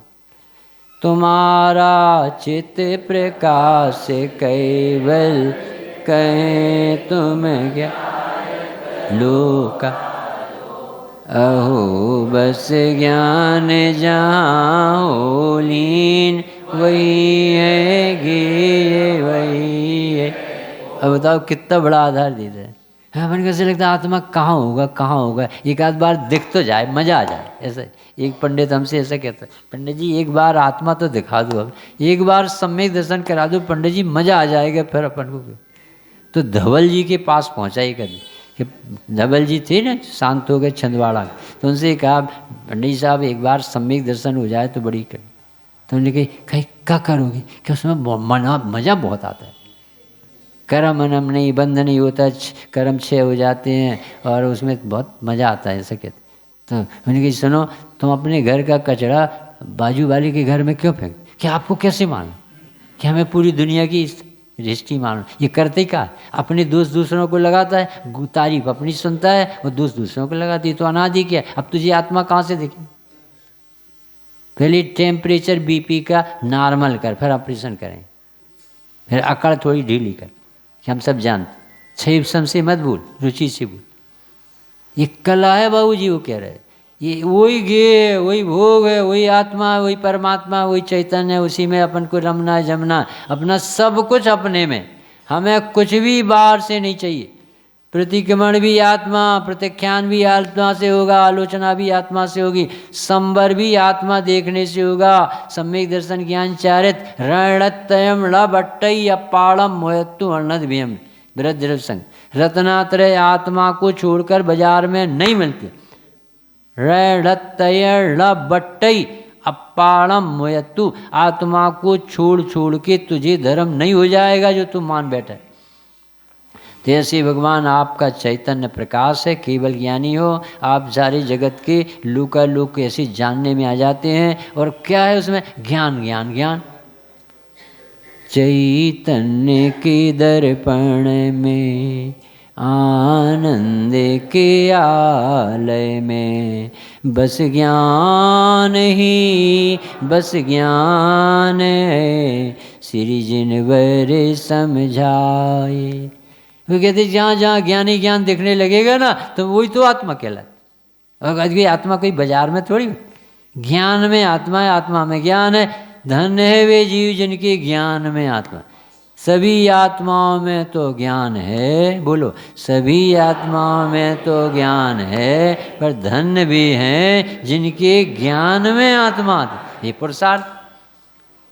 तुम्हारा चित प्रकाश कैवल, कहें तुम क्या लोका, अहो बस ज्ञान जहाँ हो लीन, वही है गे वही है। अब बताओ कितना बड़ा आधार देता है। अपन कैसे लगता है आत्मा कहाँ होगा कहाँ होगा, एक आध बार दिख तो जाए, मजा आ जाए। ऐसा एक पंडित हमसे ऐसा कहता है, पंडित जी एक बार आत्मा तो दिखा दो, अब एक बार सम्यक दर्शन करा दो पंडित जी, मजा आ जाएगा फिर अपन को। तो धवल जी के पास पहुँचा ही कभी कि धवल जी थे ना, शांत हो गए छिंदवाड़ा, तो उनसे कहा पंडित साहब एक बार सम्यक दर्शन हो जाए तो बड़ी कर। तो उन्होंने कही क्या करोगे, कि उसमें मज़ा बहुत आता है, कर्म अनम नहीं, बंध नहीं होता, कर्म क्षय हो जाते हैं और उसमें बहुत मज़ा आता है, ऐसा कहते। तो मैंने कहा सुनो, तुम अपने घर का कचरा बाजू वाले के घर में क्यों फेंक, कि आपको कैसे मालूम कि हमें पूरी दुनिया की हिस्ट्री मालूम। ये करते क्या, अपने दोस्त दूसरों को लगाता है, तारीफ अपनी सुनता है, वो दोस्त दूसरों को लगाती है, तो अनादि क्या। अब तुझे आत्मा कहाँ से दिखे। पहले टेम्परेचर बीपी का नॉर्मल कर, फिर ऑपरेशन करें, फिर अकड़ थोड़ी ढीली कर, कि हम सब जानते। छह से मत भूल, रुचि से भूल। ये कला है बाबू जी, वो कह रहे हैं ये वही गे, वही भोग है, वही आत्मा, वही परमात्मा, वही चैतन्य, उसी में अपन को रमना जमना, अपना सब कुछ अपने में, हमें कुछ भी बाहर से नहीं चाहिए। प्रतिक्रमण भी आत्मा, प्रत्याख्यान भी आत्मा से होगा, आलोचना भी आत्मा से होगी, संबर भी आत्मा देखने से होगा, सम्यक दर्शन ज्ञान चारित रणतयम लट्टई अपाड़म मोयत्तु अर्णद भीम वृद्ध संग। रत्नात्रय आत्मा को छोड़कर बाजार में नहीं मिलती। रणतय लट्टई अपाड़म मोयत्तु, आत्मा को छोड़ के तुझे धर्म नहीं हो जाएगा जो तू मान बैठा। जैसे भगवान आपका चैतन्य प्रकाश है, केवल ज्ञानी हो आप, सारे जगत के लोक ऐसे जानने में आ जाते हैं। और क्या है उसमें, ज्ञान ज्ञान ज्ञान। चैतन्य के दर्पण में, आनंद के आलय में, बस ज्ञान ही बस ज्ञान है, श्री जिनवर समझाए। वो कहते जहाँ जहाँ ज्ञानी ज्ञान दिखने लगेगा ना, तो वही तो आत्मा कहलाती। और आत्मा कोई बाजार में थोड़ी, ज्ञान में आत्मा है, आत्मा में ज्ञान है। धन्य है वे जीव जिनके ज्ञान में आत्मा। सभी आत्माओं में तो ज्ञान है, बोलो सभी आत्माओं में तो ज्ञान है, पर धन्य भी हैं जिनके ज्ञान में आत्मा आती। ये पुरुषार्थ।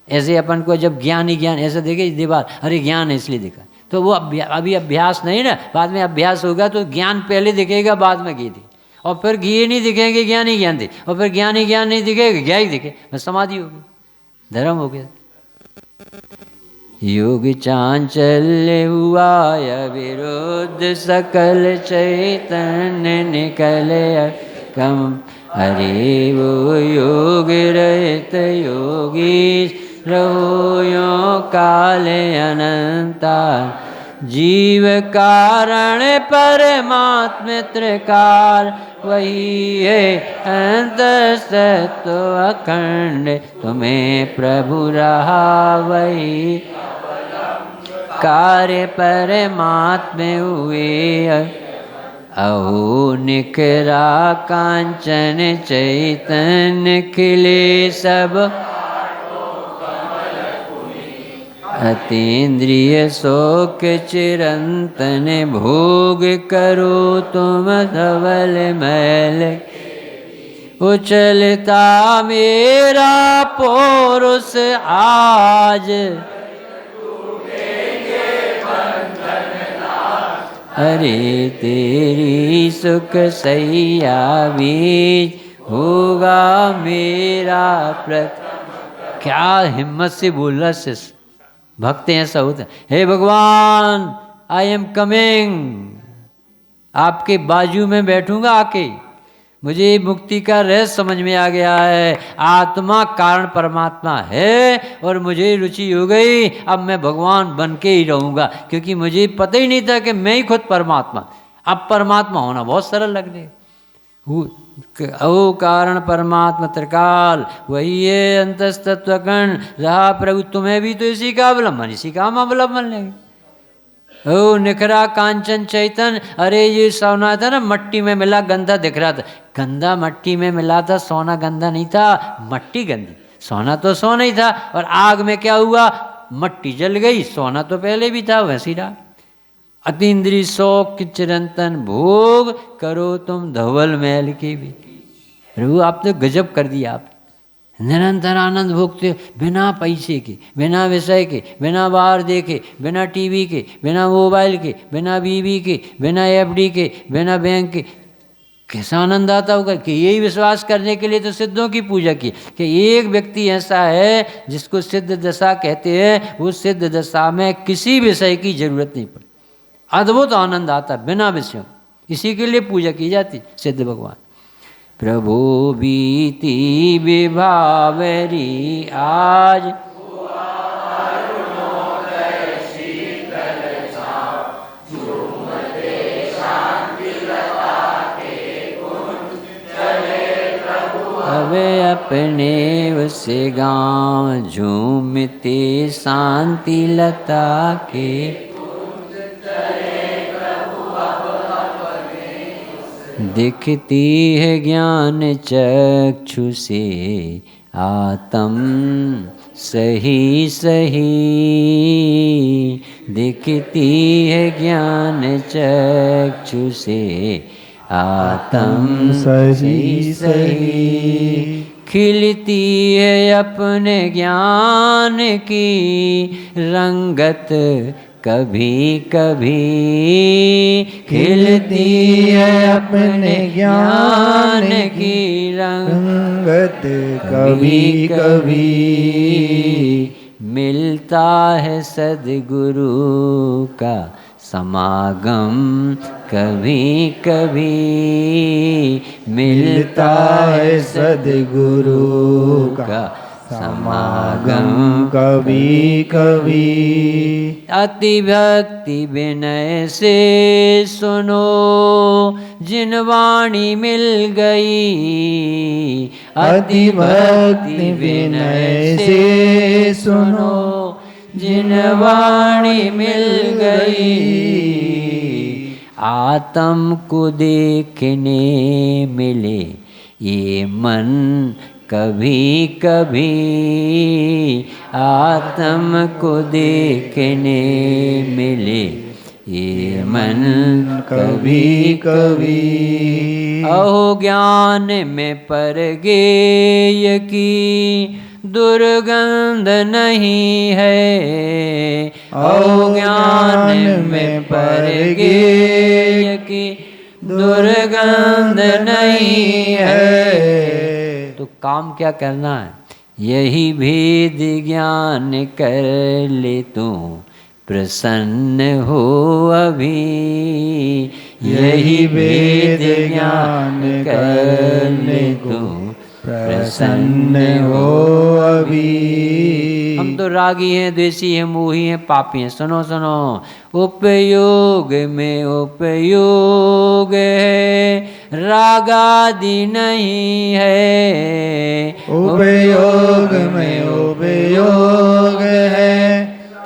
ऐसे अपन को जब ज्ञान ही ज्ञान ऐसा देखे दीवार, अरे ज्ञान है इसलिए देखा, तो वो अभी अभ्यास नहीं ना, बाद में अभ्यास होगा तो ज्ञान पहले दिखेगा, बाद में घी दिखे, और फिर घी नहीं दिखेंगे ज्ञान ही ज्ञान दिखे, और फिर ज्ञान ही ज्ञान नहीं दिखेगा ज्ञा ही दिखे, बस समाधि होगी, धर्म हो गया। योग चांचल्य हुआ विरुद्ध सकल चैतन्य निकले कम, अरे वो योग रहित योगी रहो यो काले अनंता, जीव कारण परमात्म त्रिकाल, वही है अंतस्तत्व अखंड, तुम्हें प्रभु रहा वही कार्य परमात्म हुए। अहो निकरा कांचन चैतन्य खिले सब, अतीन्द्रिय शोक चिरंतन भोग करो तुम धवल मैल, उछलता मेरा पौरुष आज, अरे तेरी सुख सैया बीज होगा मेरा प्रथम। क्या हिम्मत से बोल रहा शिष्य, भक्त ऐसा होता है, हे भगवान आई एम कमिंग, आपके बाजू में बैठूंगा आके, मुझे मुक्ति का रहस्य समझ में आ गया है, आत्मा कारण परमात्मा है और मुझे रुचि हो गई, अब मैं भगवान बन के ही रहूँगा, क्योंकि मुझे पता ही नहीं था कि मैं ही खुद परमात्मा। अब परमात्मा होना बहुत सरल लगने, ओ कारण परमात्मा त्रिकाल, वही है अंतस्तत्व कण, रहा प्रभु तुम्हें भी तो इसी का अवलंबन, इसी का हम अवलंबन लेंगे। ओ निखरा कांचन चैतन, अरे ये सोना था ना, मट्टी में मिला गंदा दिख रहा था, गंदा मट्टी में मिला था, सोना गंदा नहीं था, मट्टी गंदी, सोना तो सोना ही था, और आग में क्या हुआ, मट्टी जल गई, सोना तो पहले भी था वैसी रहा। अतीन्द्रिय शोक चिरंतन भोग करो तुम धवल महल की भी, प्रभु आप तो गजब कर दिया, आप निरंतर आनंद भोगते, बिना पैसे के, बिना विषय के, बिना बाहर देखे, बिना टीवी के, बिना मोबाइल के, बिना बीवी के, बिना एफडी के, बिना बैंक के। कैसा आनंद आता होगा कि यही विश्वास करने के लिए तो सिद्धों की पूजा की, कि एक व्यक्ति ऐसा है जिसको सिद्ध दशा कहते हैं, उस सिद्ध दशा में किसी विषय की जरूरत नहीं पड़ती, अद्भुत आनंद आता बिना विषयों, इसी के लिए पूजा की जाती सिद्ध भगवान। प्रभु बीती विभावरी आज, अबे अपने उसे गाँव झूमते शांति लता के, दिखती है ज्ञान चक्षु से आत्म सही सही, दिखती है ज्ञान चक्षु से आत्म सही सही, खिलती है अपने ज्ञान की रंगत कभी कभी, खिलती है अपने ज्ञान की रंगत कभी कभी, मिलता है सद्गुरु का समागम कभी कभी, मिलता है सद्गुरु का समागम कभी कभी। अति भक्ति विनय से सुनो जिन वाणी मिल गई, अति भक्ति विनय से सुनो जिन वाणी मिल गई, आत्म को देखने मिले ये मन कभी कभी, आत्म को देखने मिले ये मन कभी कभी। अहो ज्ञान में पर गेय की दुर्गंध नहीं है, अज्ञान में पर गेय की दुर्गंध नहीं है। तो काम क्या करना है? यही भेद ज्ञान कर ले तू, प्रसन्न हो अभी। यही भेद ज्ञान कर ले तू, प्रसन्न हो अभी। हम तो रागी हैं, द्वेषी हैं, मोही हैं, पापी हैं। सुनो सुनो, उपयोग में उपयोग है, रागादि नहीं है। उपयोग में उपयोग है,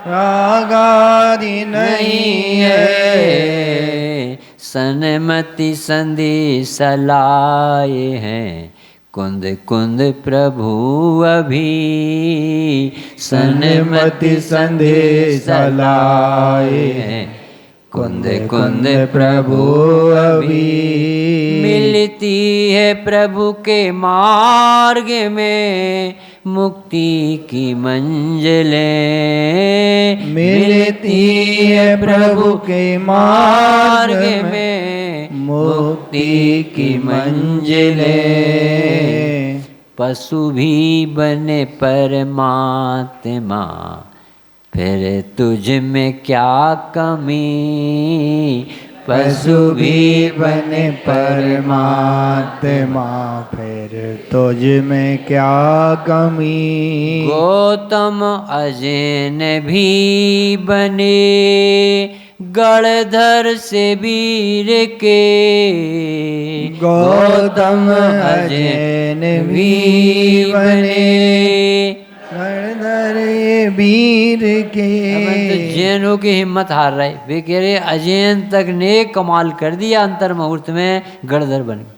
रागादि नहीं है। सन्मति संधि सलाए हैं, कुंद कुंद प्रभु अभी। सन्मति संधि सलाए हैं, कुंद कुंद प्रभु अभी। मिलती है प्रभु के मार्ग में मुक्ति की मंजिलें। मिलती है प्रभु के मार्ग में मुक्ति की मंजिलें। पशु भी बने परमात्मा, फिर तुझ में क्या कमी। पशु भी बने परमात्मा, फिर तुझ में क्या कमी। गौतम अजैन भी बने, गणधर से वीर के। गौतम अजैन भी बने, गणधर वीर के। तो जैनों की हिम्मत हार रहे, वे कह रहे अजैन तक ने कमाल कर दिया, अंतर मुहूर्त में गणधर बन गए।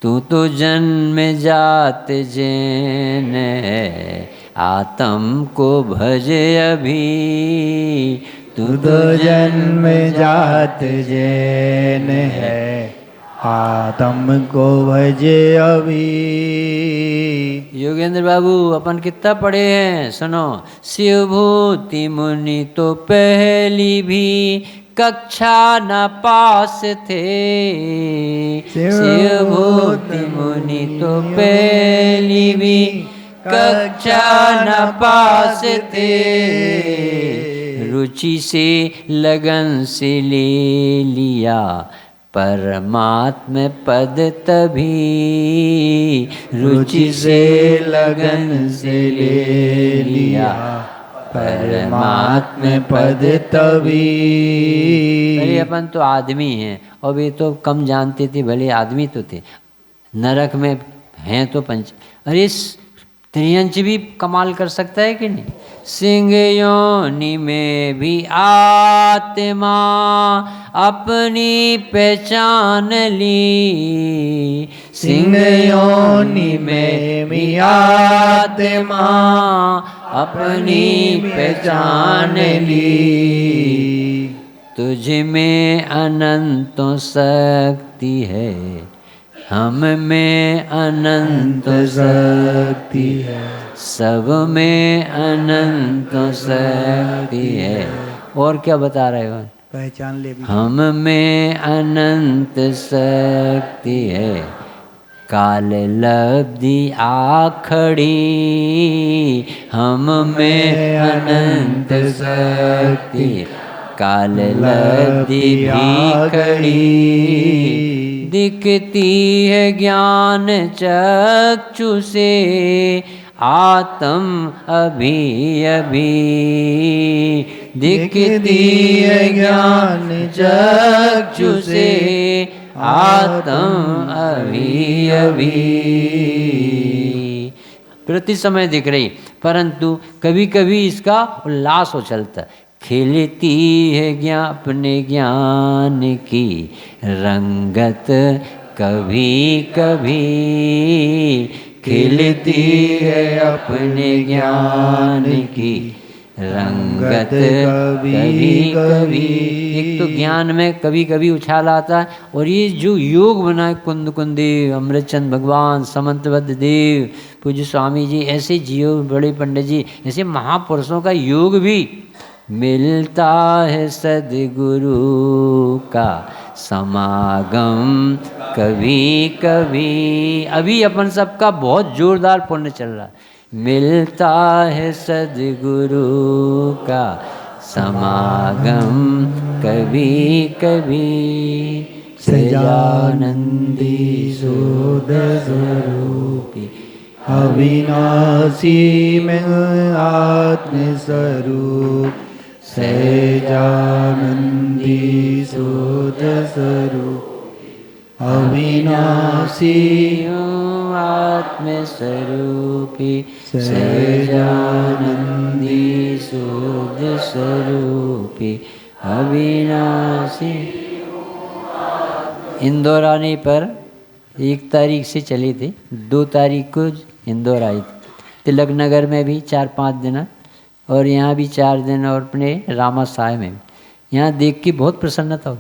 तू तो जन्म जात जैन है, आत्म को भज अभी। तू तो जन्म जात जैन है, आत्म को भजे अभी। योगेंद्र बाबू अपन कितना पढ़े हैं, सुनो। शिवभूति मुनि तो पहली भी कक्षा न पास थे। शिवभूति मुनि तो पहली भी कक्षा न पास थे। रुचि से लगन से ले लिया परमात्म पद तभी। रुचि से लगन से ले लिया परमात्म पद तभी। अरे अपन तो आदमी हैं, और वे तो कम जानते थे, भले आदमी तो थे। नरक में हैं तो पंच, अरे त्रियंच भी कमाल कर सकता है कि नहीं। सिंह योनि में भी आत्मा अपनी पहचान ली। सिंह योनि में भी आत्मा अपनी पहचान ली। तुझ में अनंतों शक्ति है, हम में अनंत शक्ति है। सब में अनंत शक्ति है। और क्या बता रहे हो? पहचान ले भी। हम में अनंत शक्ति है, काल लब्धि आखड़ी। हम में अनंत शक्ति, काल लब्धि भी खड़ी। दिखती है ज्ञान चक्षु से आत्म अभी अभी। दिखती है ज्ञान चक्षु से आत्म अभी अभी। प्रति समय दिख रही, परंतु कभी कभी इसका उल्लास हो चलता है। खिलती है अपने ज्ञान की रंगत कभी कभी। खिलती है अपने ज्ञान की रंगत कभी कभी। एक तो ज्ञान में कभी कभी उछाल आता है, और ये जो योग बना है कुंद कुंदेव, अमृतचंद भगवान, समंतबद्ध देव, पूज्य स्वामी जी, ऐसे जियो बड़े पंडित जी, ऐसे महापुरुषों का योग भी मिलता है सद्गुरु का समागम कभी कभी। अभी अपन सबका बहुत जोरदार पुण्य चल रहा है, मिलता है सद्गुरु का समागम कभी कभी। सजानंदी शोध स्वरूपी अविनाशी में आत्मस्वरूप, सजानंदी शोध स्वरूप अविनाशी आत्मस्वरूपी, सजानंदी शुद्ध स्वरूपी अविनाशी। इंदौर आने पर 1 तारीख से चली थी, 2 तारीख को इंदौर आई थी। तिलक नगर में भी 4-5 दिन, और यहाँ भी 4 दिन, और अपने रामा साय में भी। यहाँ देख के बहुत प्रसन्नता हो,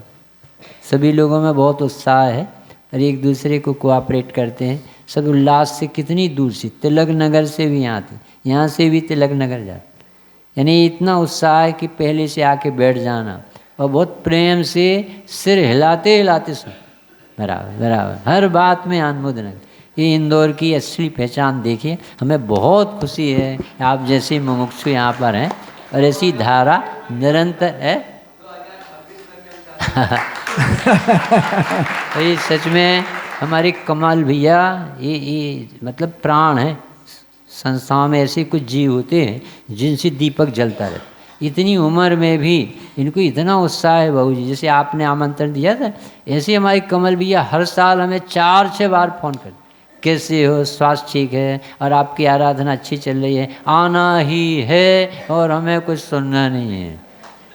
सभी लोगों में बहुत उत्साह है और एक दूसरे को कोऑपरेट करते हैं। सब उल्लास से, कितनी दूर से, तिलक नगर से भी यहाँ थे, यहाँ से भी तिलक नगर जाते, यानी इतना उत्साह है कि पहले से आके बैठ जाना और बहुत प्रेम से सिर हिलाते हिलाते सुन, बराबर बराबर, हर बात में अनुमोदन। ये इंदौर की असली पहचान देखिए, हमें बहुत खुशी है आप जैसे मुमुक्षु यहाँ पर हैं और ऐसी धारा निरंतर है। तो ये सच में हमारे कमाल भैया, ये मतलब प्राण है। संस्थाओं में ऐसे कुछ जीव होते हैं जिनसे दीपक जलता रहता, इतनी उम्र में भी इनको इतना उत्साह है। बहू जी, जैसे आपने आमंत्रण दिया था, ऐसे हमारे कमल भैया हर साल हमें 4-6 बार फ़ोन कर, कैसे हो, स्वास्थ्य ठीक है, और आपकी आराधना अच्छी चल रही है, आना ही है, और हमें कुछ सुनना नहीं है।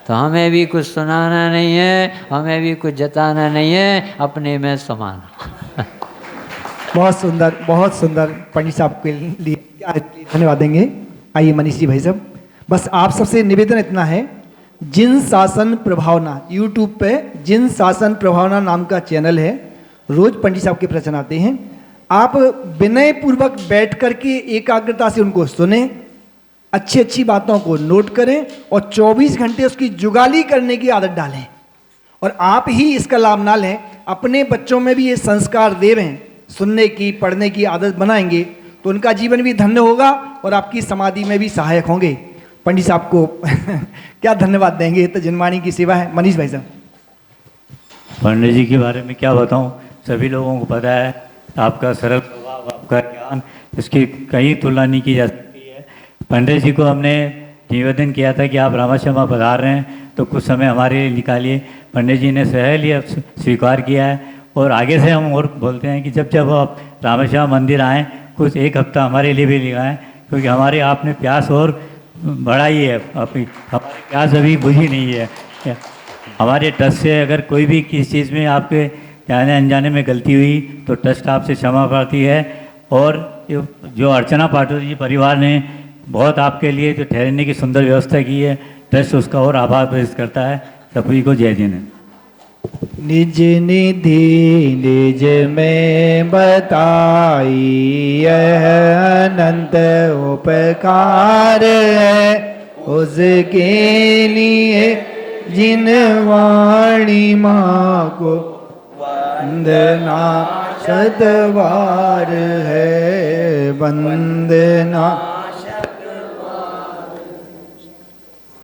तो हमें भी कुछ सुनाना नहीं है, हमें भी कुछ जताना नहीं है, अपने में समाना। बहुत सुंदर, बहुत सुंदर। पंडित साहब के लिए धन्यवाद देंगे। आइए मनीष जी भाई साहब, बस आप सबसे निवेदन इतना है, जिन शासन प्रभावना यूट्यूब पे जिन शासन प्रभावना नाम का चैनल है, रोज पंडित साहब के प्रवचन आते हैं। आप विनय पूर्वक बैठ करके एकाग्रता से उनको सुने, अच्छी अच्छी बातों को नोट करें और 24 घंटे उसकी जुगाली करने की आदत डालें। और आप ही इसका लाभ ना लें, अपने बच्चों में भी ये संस्कार दे रहे हैं, सुनने की, पढ़ने की आदत बनाएंगे तो उनका जीवन भी धन्य होगा और आपकी समाधि में भी सहायक होंगे। पंडित साहब को क्या धन्यवाद देंगे, तो जनवाणी की सेवा है। मनीष भाई साहब। पंडित जी के बारे में क्या बताऊं, सभी लोगों को पता है, आपका सरल स्वभाव, आपका ज्ञान, इसकी कहीं तुलना नहीं की जा सकती है। पंडित जी को हमने निवेदन किया था कि आप रामाश्यामा पधार रहे हैं तो कुछ समय हमारे लिए निकालिए। पंडित जी ने सहेलिए स्वीकार किया है, और आगे से हम और बोलते हैं कि जब जब आप रामाश्यामा मंदिर आएँ, कुछ 1 हफ्ता हमारे लिए भी लगाएँ, क्योंकि हमारे आपने प्यास और बढ़ाई है, हमारी प्यास अभी बुझी नहीं है। हमारे ट्रस्ट से अगर कोई भी किसी चीज़ में आपके जाने अनजाने में गलती हुई तो ट्रस्ट आपसे क्षमा प्रार्थी है। और जो अर्चना पाठक जी परिवार ने बहुत आपके लिए जो ठहरने की सुंदर व्यवस्था की है, ट्रस्ट उसका और आभार प्रकट करता है। सभी को जय जिन। निज निधि निज में बताई यह अनंत उपकार है, उसके लिए जिन वाणी माँ को वंदना शतवार है, वंदना